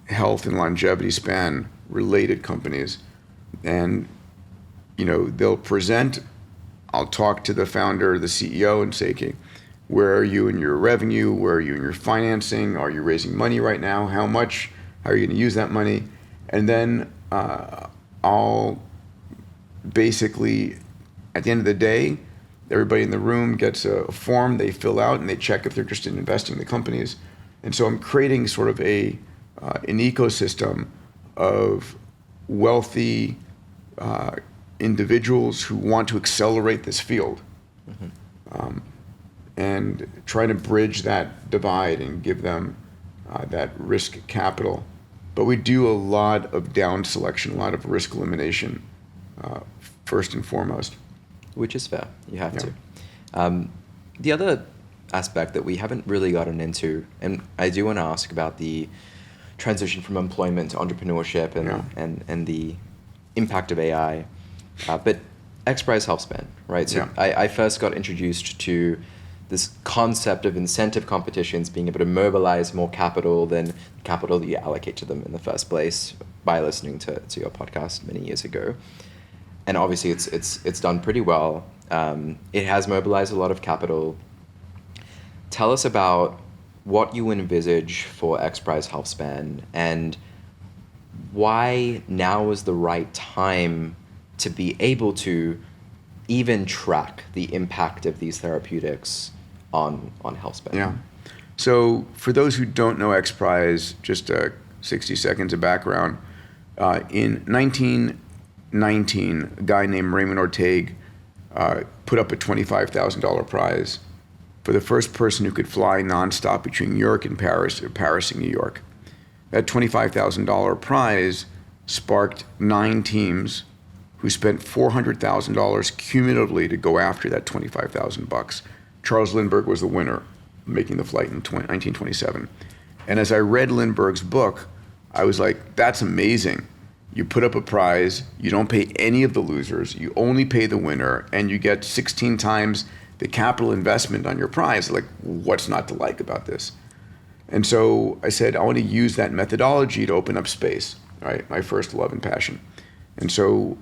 health and longevity span related companies. And they'll present. I'll talk to the founder, the CEO, and say, okay, where are you in your revenue? Where are you in your financing? Are you raising money right now? How much? How are you going to use that money? And then I'll basically, at the end of the day, everybody in the room gets a form they fill out, and they check if they're interested in investing in the companies. And so I'm creating sort of an ecosystem of wealthy individuals who want to accelerate this field, and trying to bridge that divide and give them that risk capital. But we do a lot of down selection, a lot of risk elimination, first and foremost. Which is fair. You have to. The other aspect that we haven't really gotten into, and I do want to ask about the transition from employment to entrepreneurship and the impact of AI, but XPRIZE Healthspan, right? So I first got introduced to this concept of incentive competitions being able to mobilize more capital than the capital that you allocate to them in the first place by listening to your podcast many years ago. And obviously it's done pretty well. It has mobilized a lot of capital. Tell us about what you envisage for XPRIZE Healthspan and why now is the right time to be able to even track the impact of these therapeutics on Healthspan. Yeah. So for those who don't know XPRIZE, just 60 seconds of background. In 1919, a guy named Raymond Ortega put up a $25,000 prize for the first person who could fly nonstop between New York and Paris, or Paris and New York. That $25,000 prize sparked 9 teams who spent $400,000 cumulatively to go after that $25,000. Charles Lindbergh was the winner, making the flight in 1927. And as I read Lindbergh's book, I was like, that's amazing. You put up a prize, you don't pay any of the losers, you only pay the winner, and you get 16 times the capital investment on your prize. Like, what's not to like about this? And so I said, I want to use that methodology to open up space, right? My first love and passion. And so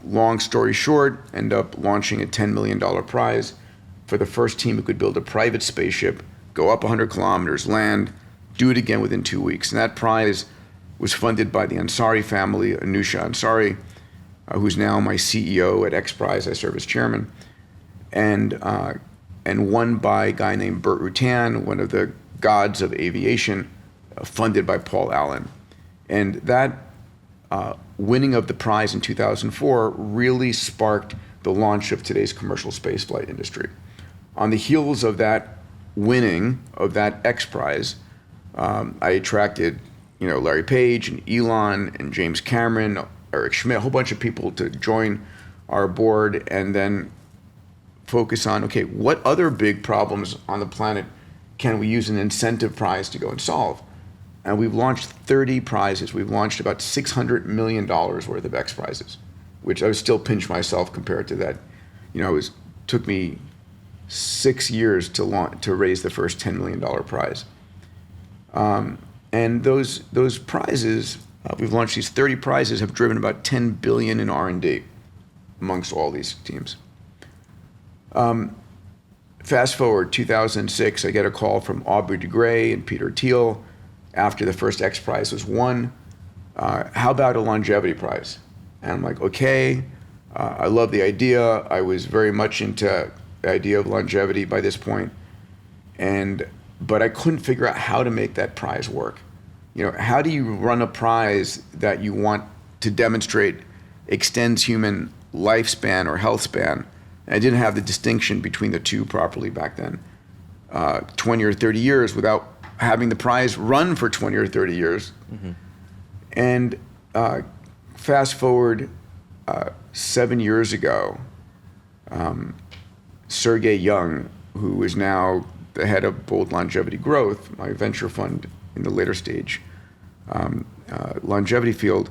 long story short, end up launching a $10 million prize for the first team who could build a private spaceship, go up 100 kilometers, land, do it again within 2 weeks. And that prize was funded by the Ansari family, Anusha Ansari, who's now my CEO at XPRIZE. I serve as chairman. And won by a guy named Burt Rutan, one of the gods of aviation, funded by Paul Allen. And that winning of the prize in 2004 really sparked the launch of today's commercial spaceflight industry. On the heels of that winning of that XPRIZE, I attracted Larry Page and Elon and James Cameron, Eric Schmidt, a whole bunch of people to join our board and then focus on, okay, what other big problems on the planet can we use an incentive prize to go and solve? And we've launched 30 prizes. We've launched about $600 million worth of XPRIZes, which I still pinch myself compared to that. It took me 6 years to raise the first $10 million prize. And those prizes, we've launched these 30 prizes, have driven about $10 billion in R&D amongst all these teams. Fast forward 2006, I get a call from Aubrey de Grey and Peter Thiel after the first XPRIZE was won. How about a longevity prize? And I'm like, okay, I love the idea. I was very much into the idea of longevity by this point. But I couldn't figure out how to make that prize work. How do you run a prize that you want to demonstrate extends human lifespan or health span? And I didn't have the distinction between the two properly back then. 20 or 30 years without having the prize run for 20 or 30 years. Mm-hmm. And fast forward 7 years ago, Sergey Young, who is now the head of Bold Longevity Growth, my venture fund in the later stage longevity field,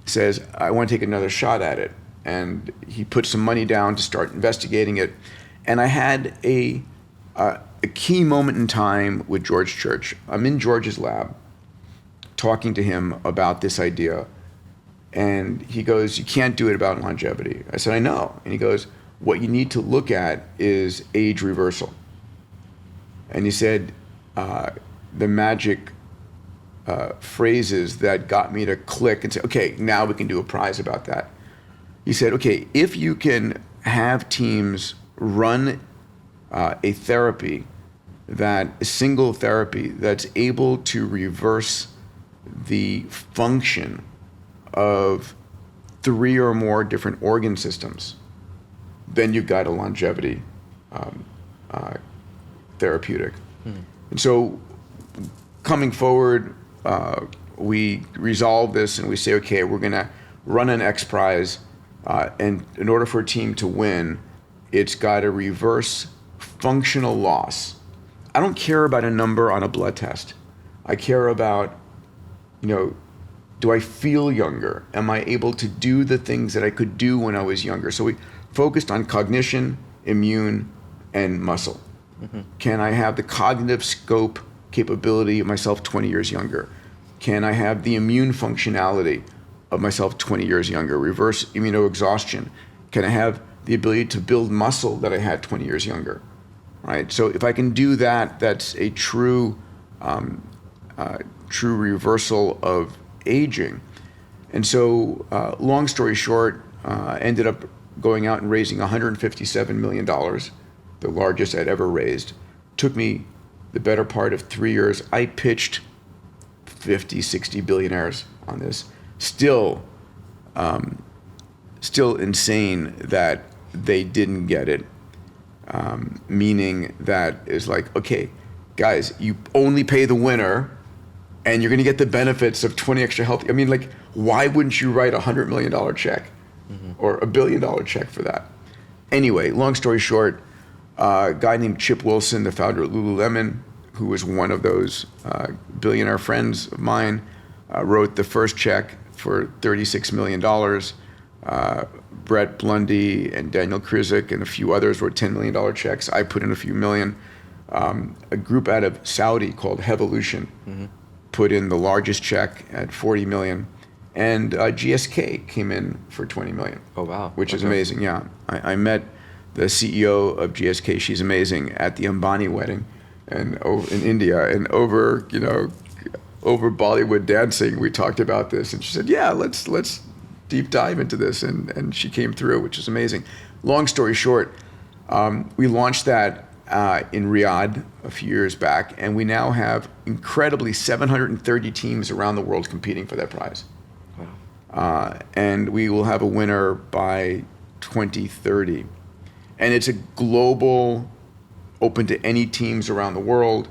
says, I want to take another shot at it. And he put some money down to start investigating it. And I had a key moment in time with George Church. I'm in George's lab talking to him about this idea. And he goes, you can't do it about longevity. I said, I know. And he goes, what you need to look at is age reversal. And he said, the magic phrases that got me to click and say, okay, now we can do a prize about that. He said, okay, if you can have teams run a therapy, a single therapy that's able to reverse the function of 3 or more different organ systems, then you've got a longevity therapeutic. And so coming forward, we resolve this and we say, okay, we're going to run an XPRIZE, and in order for a team to win, it's got to reverse functional loss. I don't care about a number on a blood test. I care about, do I feel younger? Am I able to do the things that I could do when I was younger? So we focused on cognition, immune, and muscle. Can I have the cognitive scope capability of myself 20 years younger? Can I have the immune functionality of myself 20 years younger? Reverse immunoexhaustion. Can I have the ability to build muscle that I had 20 years younger? Right. So if I can do that, that's a true reversal of aging. And so, long story short, ended up going out and raising $157 million, the largest I'd ever raised. Took me the better part of 3 years. I pitched 50, 60 billionaires on this. Still insane that they didn't get it. Meaning that is like, okay, guys, you only pay the winner and you're going to get the benefits of 20 extra health. I mean, like, why wouldn't you write a $100 million check or $1 billion check for that? Anyway, long story short, a guy named Chip Wilson, the founder of Lululemon, who was one of those billionaire friends of mine, wrote the first check for $36 million. Brett Blundy and Daniel Krizik and a few others wrote $10 million checks. I put in a few million. A group out of Saudi called Hevolution put in the largest check at $40 million. And GSK came in for $20 million. Oh, wow. Which is amazing, yeah. I met the CEO of GSK, she's amazing, at the Ambani wedding and in India. And over Bollywood dancing, we talked about this. And she said, yeah, let's deep dive into this, and she came through, which is amazing. Long story short, we launched that in Riyadh a few years back, and we now have incredibly 730 teams around the world competing for that prize. Wow. And we will have a winner by 2030. And it's a global, open to any teams around the world,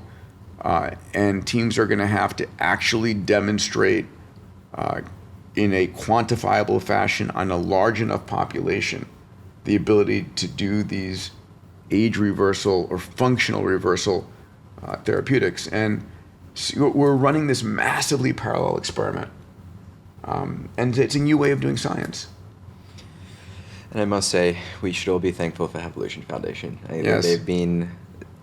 and teams are going to have to actually demonstrate in a quantifiable fashion on a large enough population the ability to do these age reversal or functional reversal therapeutics. And so we're running this massively parallel experiment. And it's a new way of doing science. And I must say, we should all be thankful for Evolution Foundation. Yes. They've been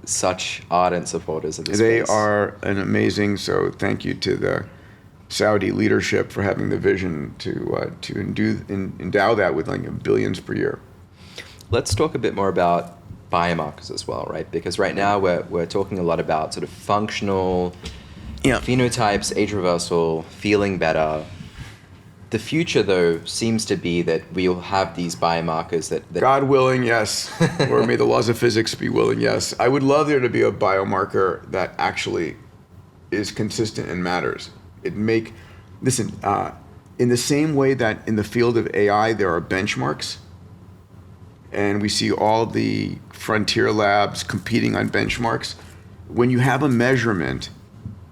such ardent supporters of this They space. are an amazing, so thank you to the Saudi leadership for having the vision to endow that with like billions per year. Let's talk a bit more about biomarkers as well, right? Because right now we're talking a lot about sort of functional phenotypes, age reversal, feeling better. The future, though, seems to be that we'll have these biomarkers that God willing, yes. Or may the laws of physics be willing, yes. I would love there to be a biomarker that actually is consistent and matters. In the same way that in the field of AI there are benchmarks, and we see all the frontier labs competing on benchmarks, when you have a measurement,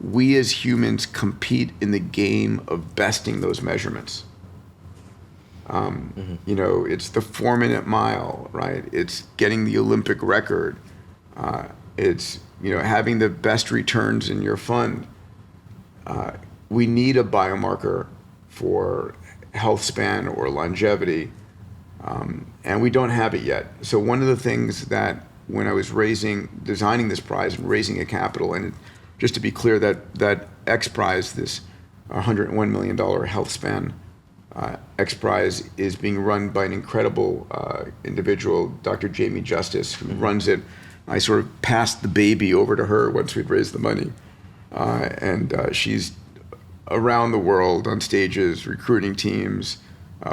we as humans compete in the game of besting those measurements. You know, it's the 4-minute mile, right? It's getting the Olympic record. It's, you know, having the best returns in your fund. We need a biomarker for health span or longevity, and we don't have it yet. So one of the things that when I was designing this prize and raising a capital, and just to be clear, that XPRIZE, this $101 million health span XPRIZE, is being run by an incredible individual, Dr. Jamie Justice, who runs it. I sort of passed the baby over to her once we'd raised the money. And she's around the world on stages, recruiting teams,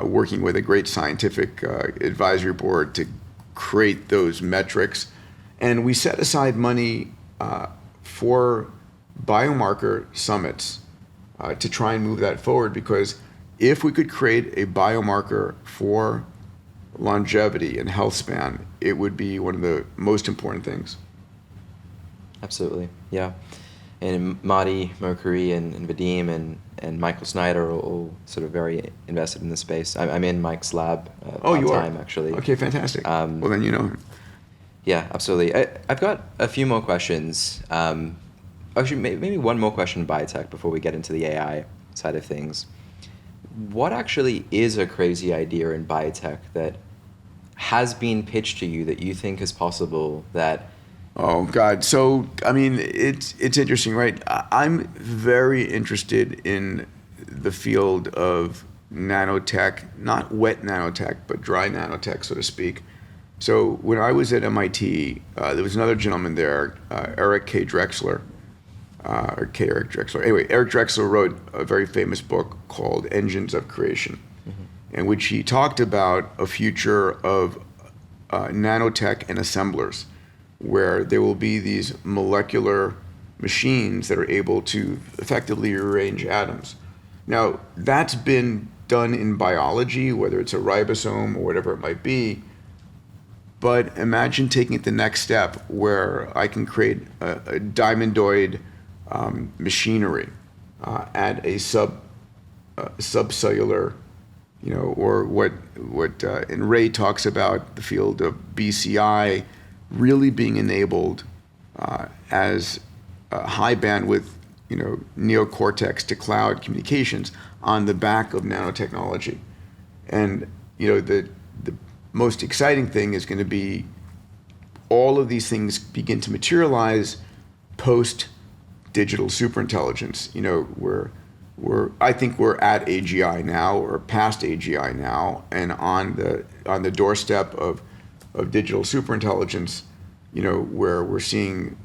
working with a great scientific advisory board to create those metrics. And we set aside money for biomarker summits to try and move that forward, because if we could create a biomarker for longevity and health span, it would be one of the most important things. Absolutely, yeah. And Madi Mercury and Vadim and Michael Snyder are all sort of very invested in the space. I'm in Mike's lab you time, are? actually. Okay, fantastic. Well, then you know him. Yeah, absolutely. I've got a few more questions. Actually, maybe one more question on biotech before we get into the AI side of things. What actually is a crazy idea in biotech that has been pitched to you that you think is possible that... Oh, God. So, I mean, it's interesting, right? I'm very interested in the field of nanotech, not wet nanotech, but dry nanotech, so to speak. So when I was at MIT, there was another gentleman there, Eric K. Drexler, or K. Eric Drexler. Anyway, Eric Drexler wrote a very famous book called Engines of Creation, in which he talked about a future of nanotech and assemblers, where there will be these molecular machines that are able to effectively rearrange atoms. Now, that's been done in biology, whether it's a ribosome or whatever it might be. But imagine taking it the next step, where I can create a diamondoid machinery at a subcellular, you know, or what and Ray talks about the field of BCI really being enabled as high bandwidth, you know, neocortex to cloud communications on the back of nanotechnology. And, you know, the most exciting thing is going to be all of these things begin to materialize post digital superintelligence. You know, I think we're at AGI now, or past AGI now, and on the doorstep of digital superintelligence, you know, where we're seeing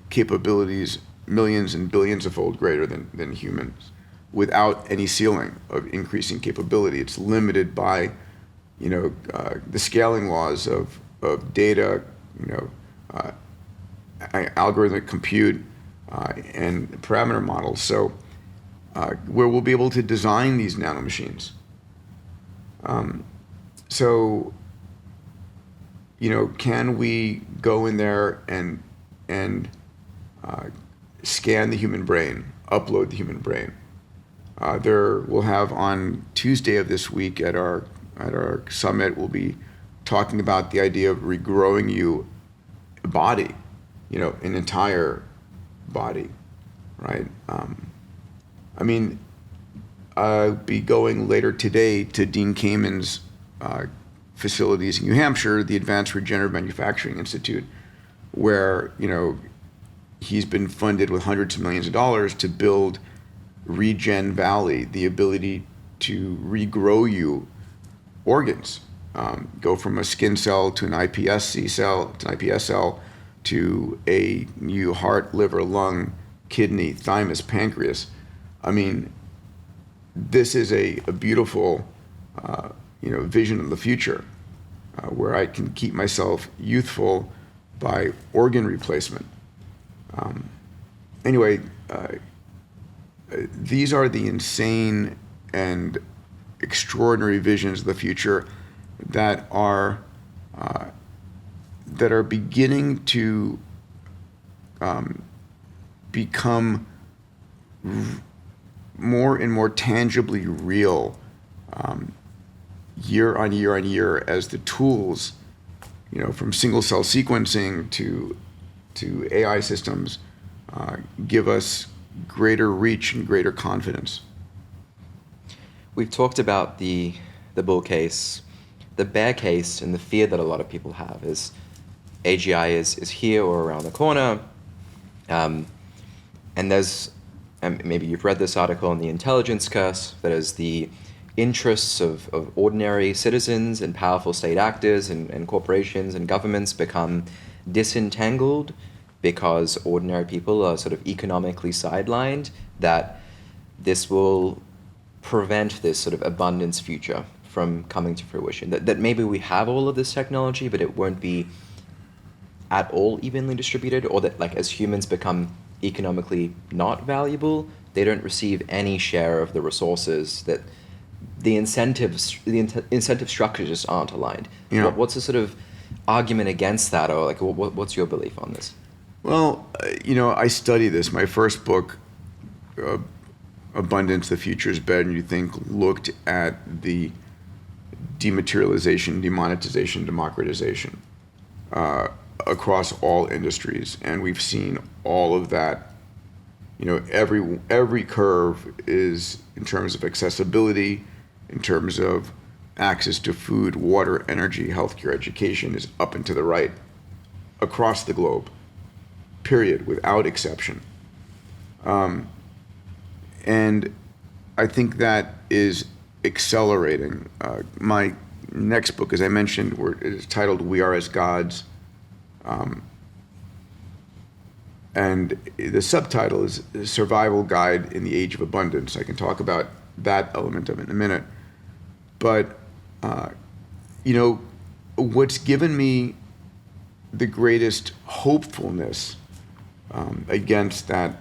capabilities millions and billions of fold greater than humans, without any ceiling of increasing capability. It's limited by, you know, the scaling laws of data, you know, algorithmic compute, and parameter models. So where we'll be able to design these nanomachines. So, you know, can we go in there and scan the human brain, upload the human brain? We'll have on Tuesday of this week at our summit, we'll be talking about the idea of regrowing you a body, you know, an entire body, right? I mean, I'll be going later today to Dean Kamen's facilities in New Hampshire, the Advanced Regenerative Manufacturing Institute, where, you know, he's been funded with hundreds of millions of dollars to build Regen Valley, the ability to regrow you organs, go from a skin cell to an iPSC cell to an iPS cell to a new heart, liver, lung, kidney, thymus, pancreas. I mean, this is a beautiful, you know, vision of the future, where I can keep myself youthful by organ replacement. Anyway, these are the insane and extraordinary visions of the future that are beginning to become more and more tangibly real year on year on year as the tools, from single cell sequencing to AI systems, give us greater reach and greater confidence. We've talked about the bull case. The bear case and the fear that a lot of people have is AGI is here or around the corner. And maybe you've read this article on the intelligence curse, that is the interests of ordinary citizens and powerful state actors and corporations and governments become disentangled because ordinary people are sort of economically sidelined, that this will prevent this sort of abundance future from coming to fruition. That maybe we have all of this technology, but it won't be at all evenly distributed, or that like as humans become economically not valuable, they don't receive any share of the resources, that the incentive structures just aren't aligned. Yeah. What's the sort of argument against that, or like what's your belief on this? Well, I study this. My first book, Abundance, The Future is Better Than You Think, looked at the dematerialization, demonetization, democratization across all industries. And we've seen all of that. Every curve is, in terms of accessibility, in terms of access to food, water, energy, healthcare, education, is up and to the right across the globe, period, without exception. And I think that is accelerating. My next book, as I mentioned, is titled We Are as Gods. And the subtitle is Survival Guide in the Age of Abundance. I can talk about that element of it in a minute. But, what's given me the greatest hopefulness against that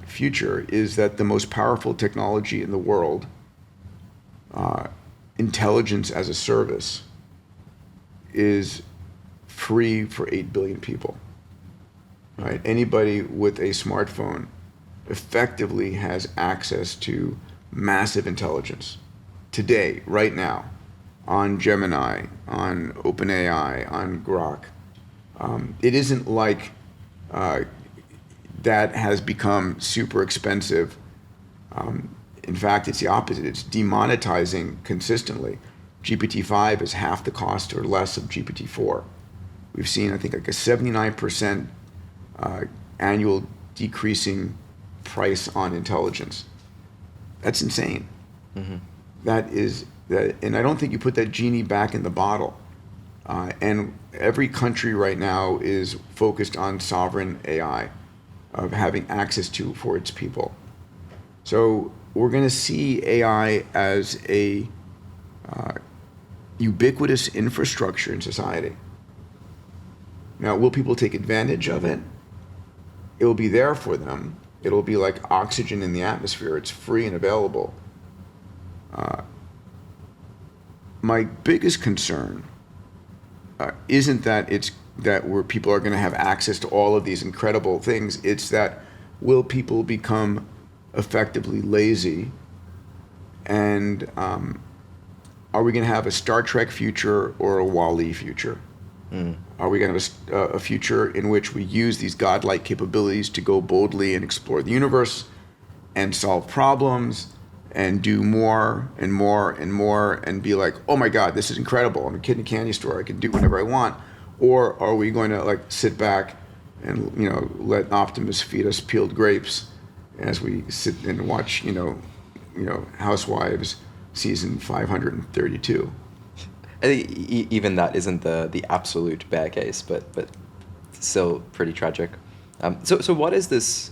future is that the most powerful technology in the world, intelligence as a service, is free for 8 billion people. Right? Anybody with a smartphone effectively has access to massive intelligence today, right now, on Gemini, on OpenAI, on Grok. It isn't like that has become super expensive. In fact, it's the opposite. It's demonetizing consistently. GPT-5 is half the cost or less of GPT-4. We've seen, I think, like a 79% annual decreasing price on intelligence. That's insane. Mm-hmm. And I don't think you put that genie back in the bottle. And every country right now is focused on sovereign AI, of having access to for its people. So we're going to see AI as a ubiquitous infrastructure in society. Now, will people take advantage of it? It will be there for them. It'll be like oxygen in the atmosphere. It's free and available. My biggest concern isn't that where people are going to have access to all of these incredible things. It's that will people become effectively lazy, and are we going to have a Star Trek future or a WALL-E future? Are we going to have a future in which we use these godlike capabilities to go boldly and explore the universe and solve problems and do more and more and more and be like, oh my God, this is incredible. I'm a kid in a candy store. I can do whatever I want. Or are we going to like sit back and let Optimus feed us peeled grapes as we sit and watch Housewives season 532? I think even that isn't the absolute bear case, but still pretty tragic. So what is this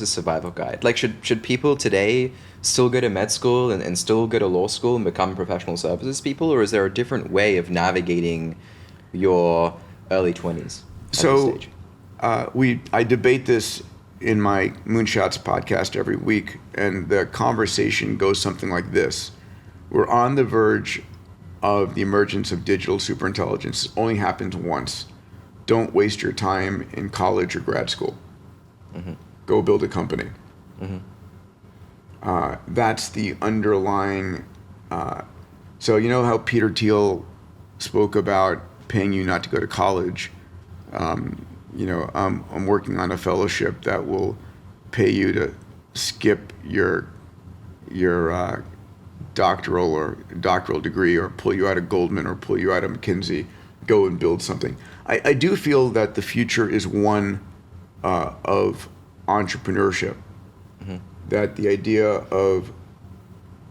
survival guide? Like, should people today still go to med school and still go to law school and become professional services people, or is there a different way of navigating your early 20s? So I debate this in my Moonshots podcast every week, and the conversation goes something like this. We're on the verge of the emergence of digital superintelligence. It only happens once. Don't waste your time in college or grad school. Mm-hmm. Go build a company. Mm-hmm. That's the underlying So you know how Peter Thiel spoke about paying you not to go to college? I'm working on a fellowship that will pay you to skip your doctoral degree, or pull you out of Goldman, or pull you out of McKinsey, go and build something. I do feel that the future is one of entrepreneurship. Mm-hmm. That the idea of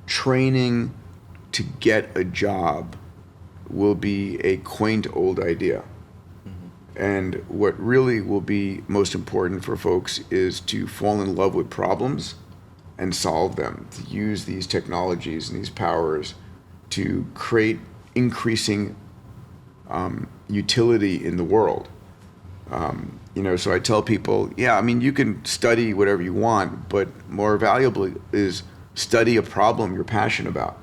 training to get a job will be a quaint old idea. Mm-hmm. And what really will be most important for folks is to fall in love with problems and solve them, to use these technologies and these powers to create increasing utility in the world. So I tell people, you can study whatever you want, but more valuable is study a problem you're passionate about,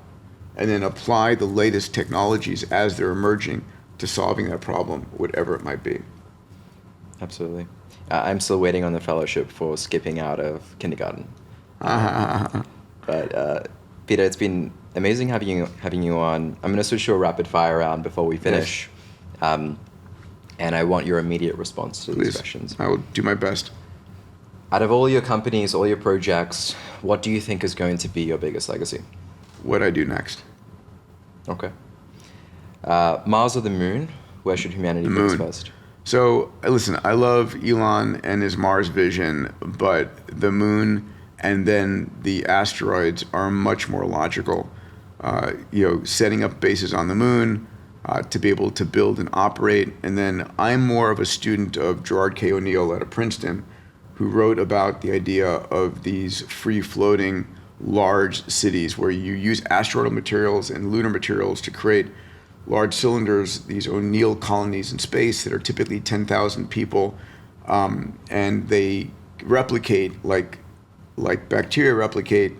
and then apply the latest technologies as they're emerging to solving that problem, whatever it might be. Absolutely. I'm still waiting on the fellowship for skipping out of kindergarten. But Peter, it's been amazing having you on. I'm going to switch to a rapid fire round before we finish. Yes. And I want your immediate response to these questions. I will do my best. Out of all your companies, all your projects, what do you think is going to be your biggest legacy? What I do next. Okay. Mars or the moon? Where should humanity go first? So, listen, I love Elon and his Mars vision, but the moon and then the asteroids are much more logical. Setting up bases on the moon, to be able to build and operate. And then I'm more of a student of Gerard K. O'Neill out of Princeton, who wrote about the idea of these free-floating large cities where you use asteroidal materials and lunar materials to create large cylinders, these O'Neill colonies in space that are typically 10,000 people, and they replicate like bacteria replicate.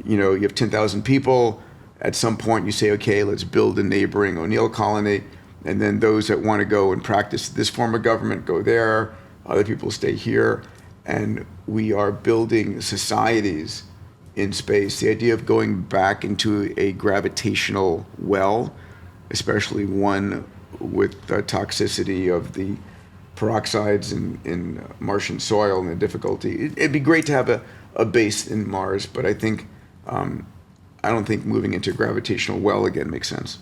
You have 10,000 people. At some point you say, okay, let's build a neighboring O'Neill colony, and then those that want to go and practice this form of government go there, other people stay here, and we are building societies in space. The idea of going back into a gravitational well, especially one with the toxicity of the peroxides in Martian soil and the difficulty. It'd be great to have a base in Mars, but I don't think moving into a gravitational well again makes sense.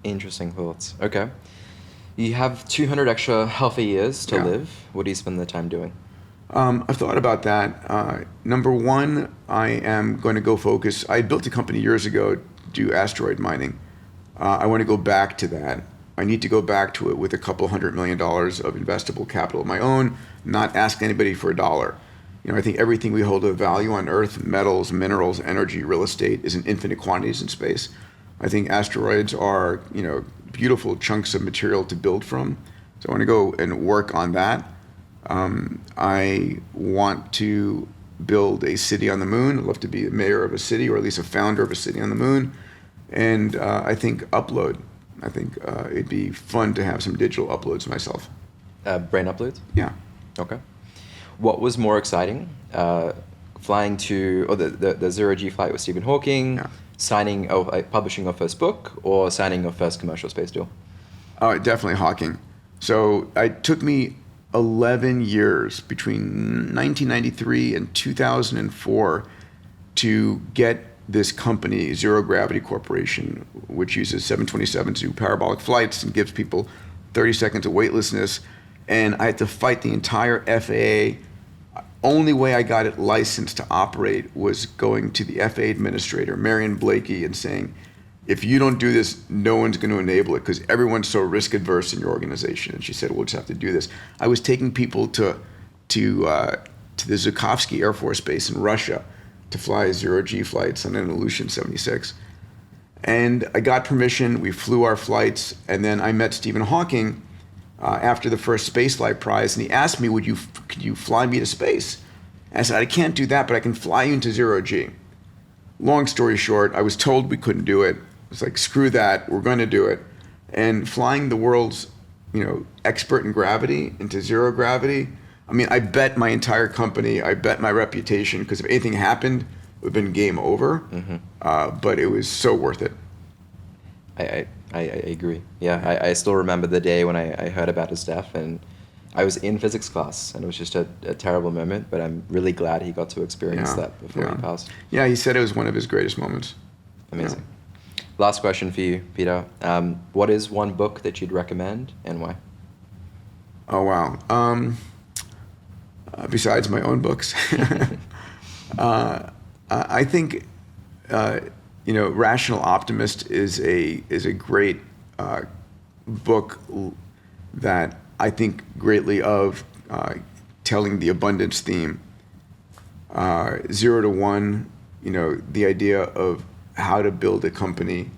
Interesting thoughts. Okay. You have 200 extra healthy years to live. What do you spend the time doing? I've thought about that. Number one, I am going to go focus. I built a company years ago to do asteroid mining. I want to go back to that. I need to go back to it with $200 million of investable capital of my own, not ask anybody for a dollar. I think everything we hold of value on Earth, metals, minerals, energy, real estate, is in infinite quantities in space. I think asteroids are, beautiful chunks of material to build from. So I want to go and work on that. I want to build a city on the moon. I'd love to be a mayor of a city, or at least a founder of a city on the moon. And I think upload. I think it'd be fun to have some digital uploads myself. Brain uploads? Yeah. Okay. What was more exciting? Flying to, the zero-G flight with Stephen Hawking, publishing your first book, or signing your first commercial space deal? Oh, definitely Hawking. So it took me 11 years between 1993 and 2004 to get this company, Zero Gravity Corporation, which uses 727 to do parabolic flights and gives people 30 seconds of weightlessness. And I had to fight the entire FAA. Only way I got it licensed to operate was going to the FAA administrator, Marion Blakey, and saying, if you don't do this, no one's going to enable it because everyone's so risk adverse in your organization. And she said, we'll just have to do this. I was taking people to the Zhukovsky Air Force Base in Russia to fly zero-G flights on an Ilyushin 76. And I got permission, we flew our flights, and then I met Stephen Hawking after the first spaceflight prize, and he asked me, could you fly me to space? And I said, I can't do that, but I can fly you into zero-G. Long story short, I was told we couldn't do it. I was like, screw that, we're going to do it. And flying the world's expert in gravity into zero gravity, I bet my entire company, I bet my reputation, because if anything happened, it would have been game over. Mm-hmm. But it was so worth it. I agree. Yeah, I still remember the day when I heard about his death, and I was in physics class, and it was just a terrible moment, but I'm really glad he got to experience that before he passed. Yeah, he said it was one of his greatest moments. Amazing. Last question for you, Peter. What is one book that you'd recommend, and why? Oh, wow. Besides my own books, I think, Rational Optimist is a great book that I think greatly of telling the abundance theme. 0 to 1, the idea of how to build a company.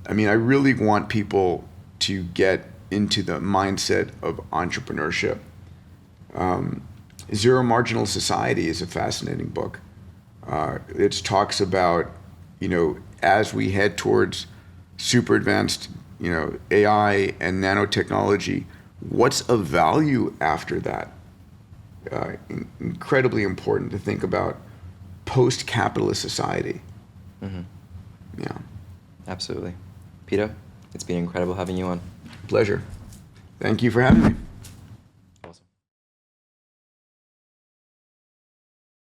I mean, I really want people to get into the mindset of entrepreneurship. Zero Marginal Society is a fascinating book. It talks about, as we head towards super advanced, AI and nanotechnology, what's of value after that? Incredibly important to think about post-capitalist society. Mm-hmm. Yeah. Absolutely. Peter, it's been incredible having you on. Pleasure. Thank you for having me.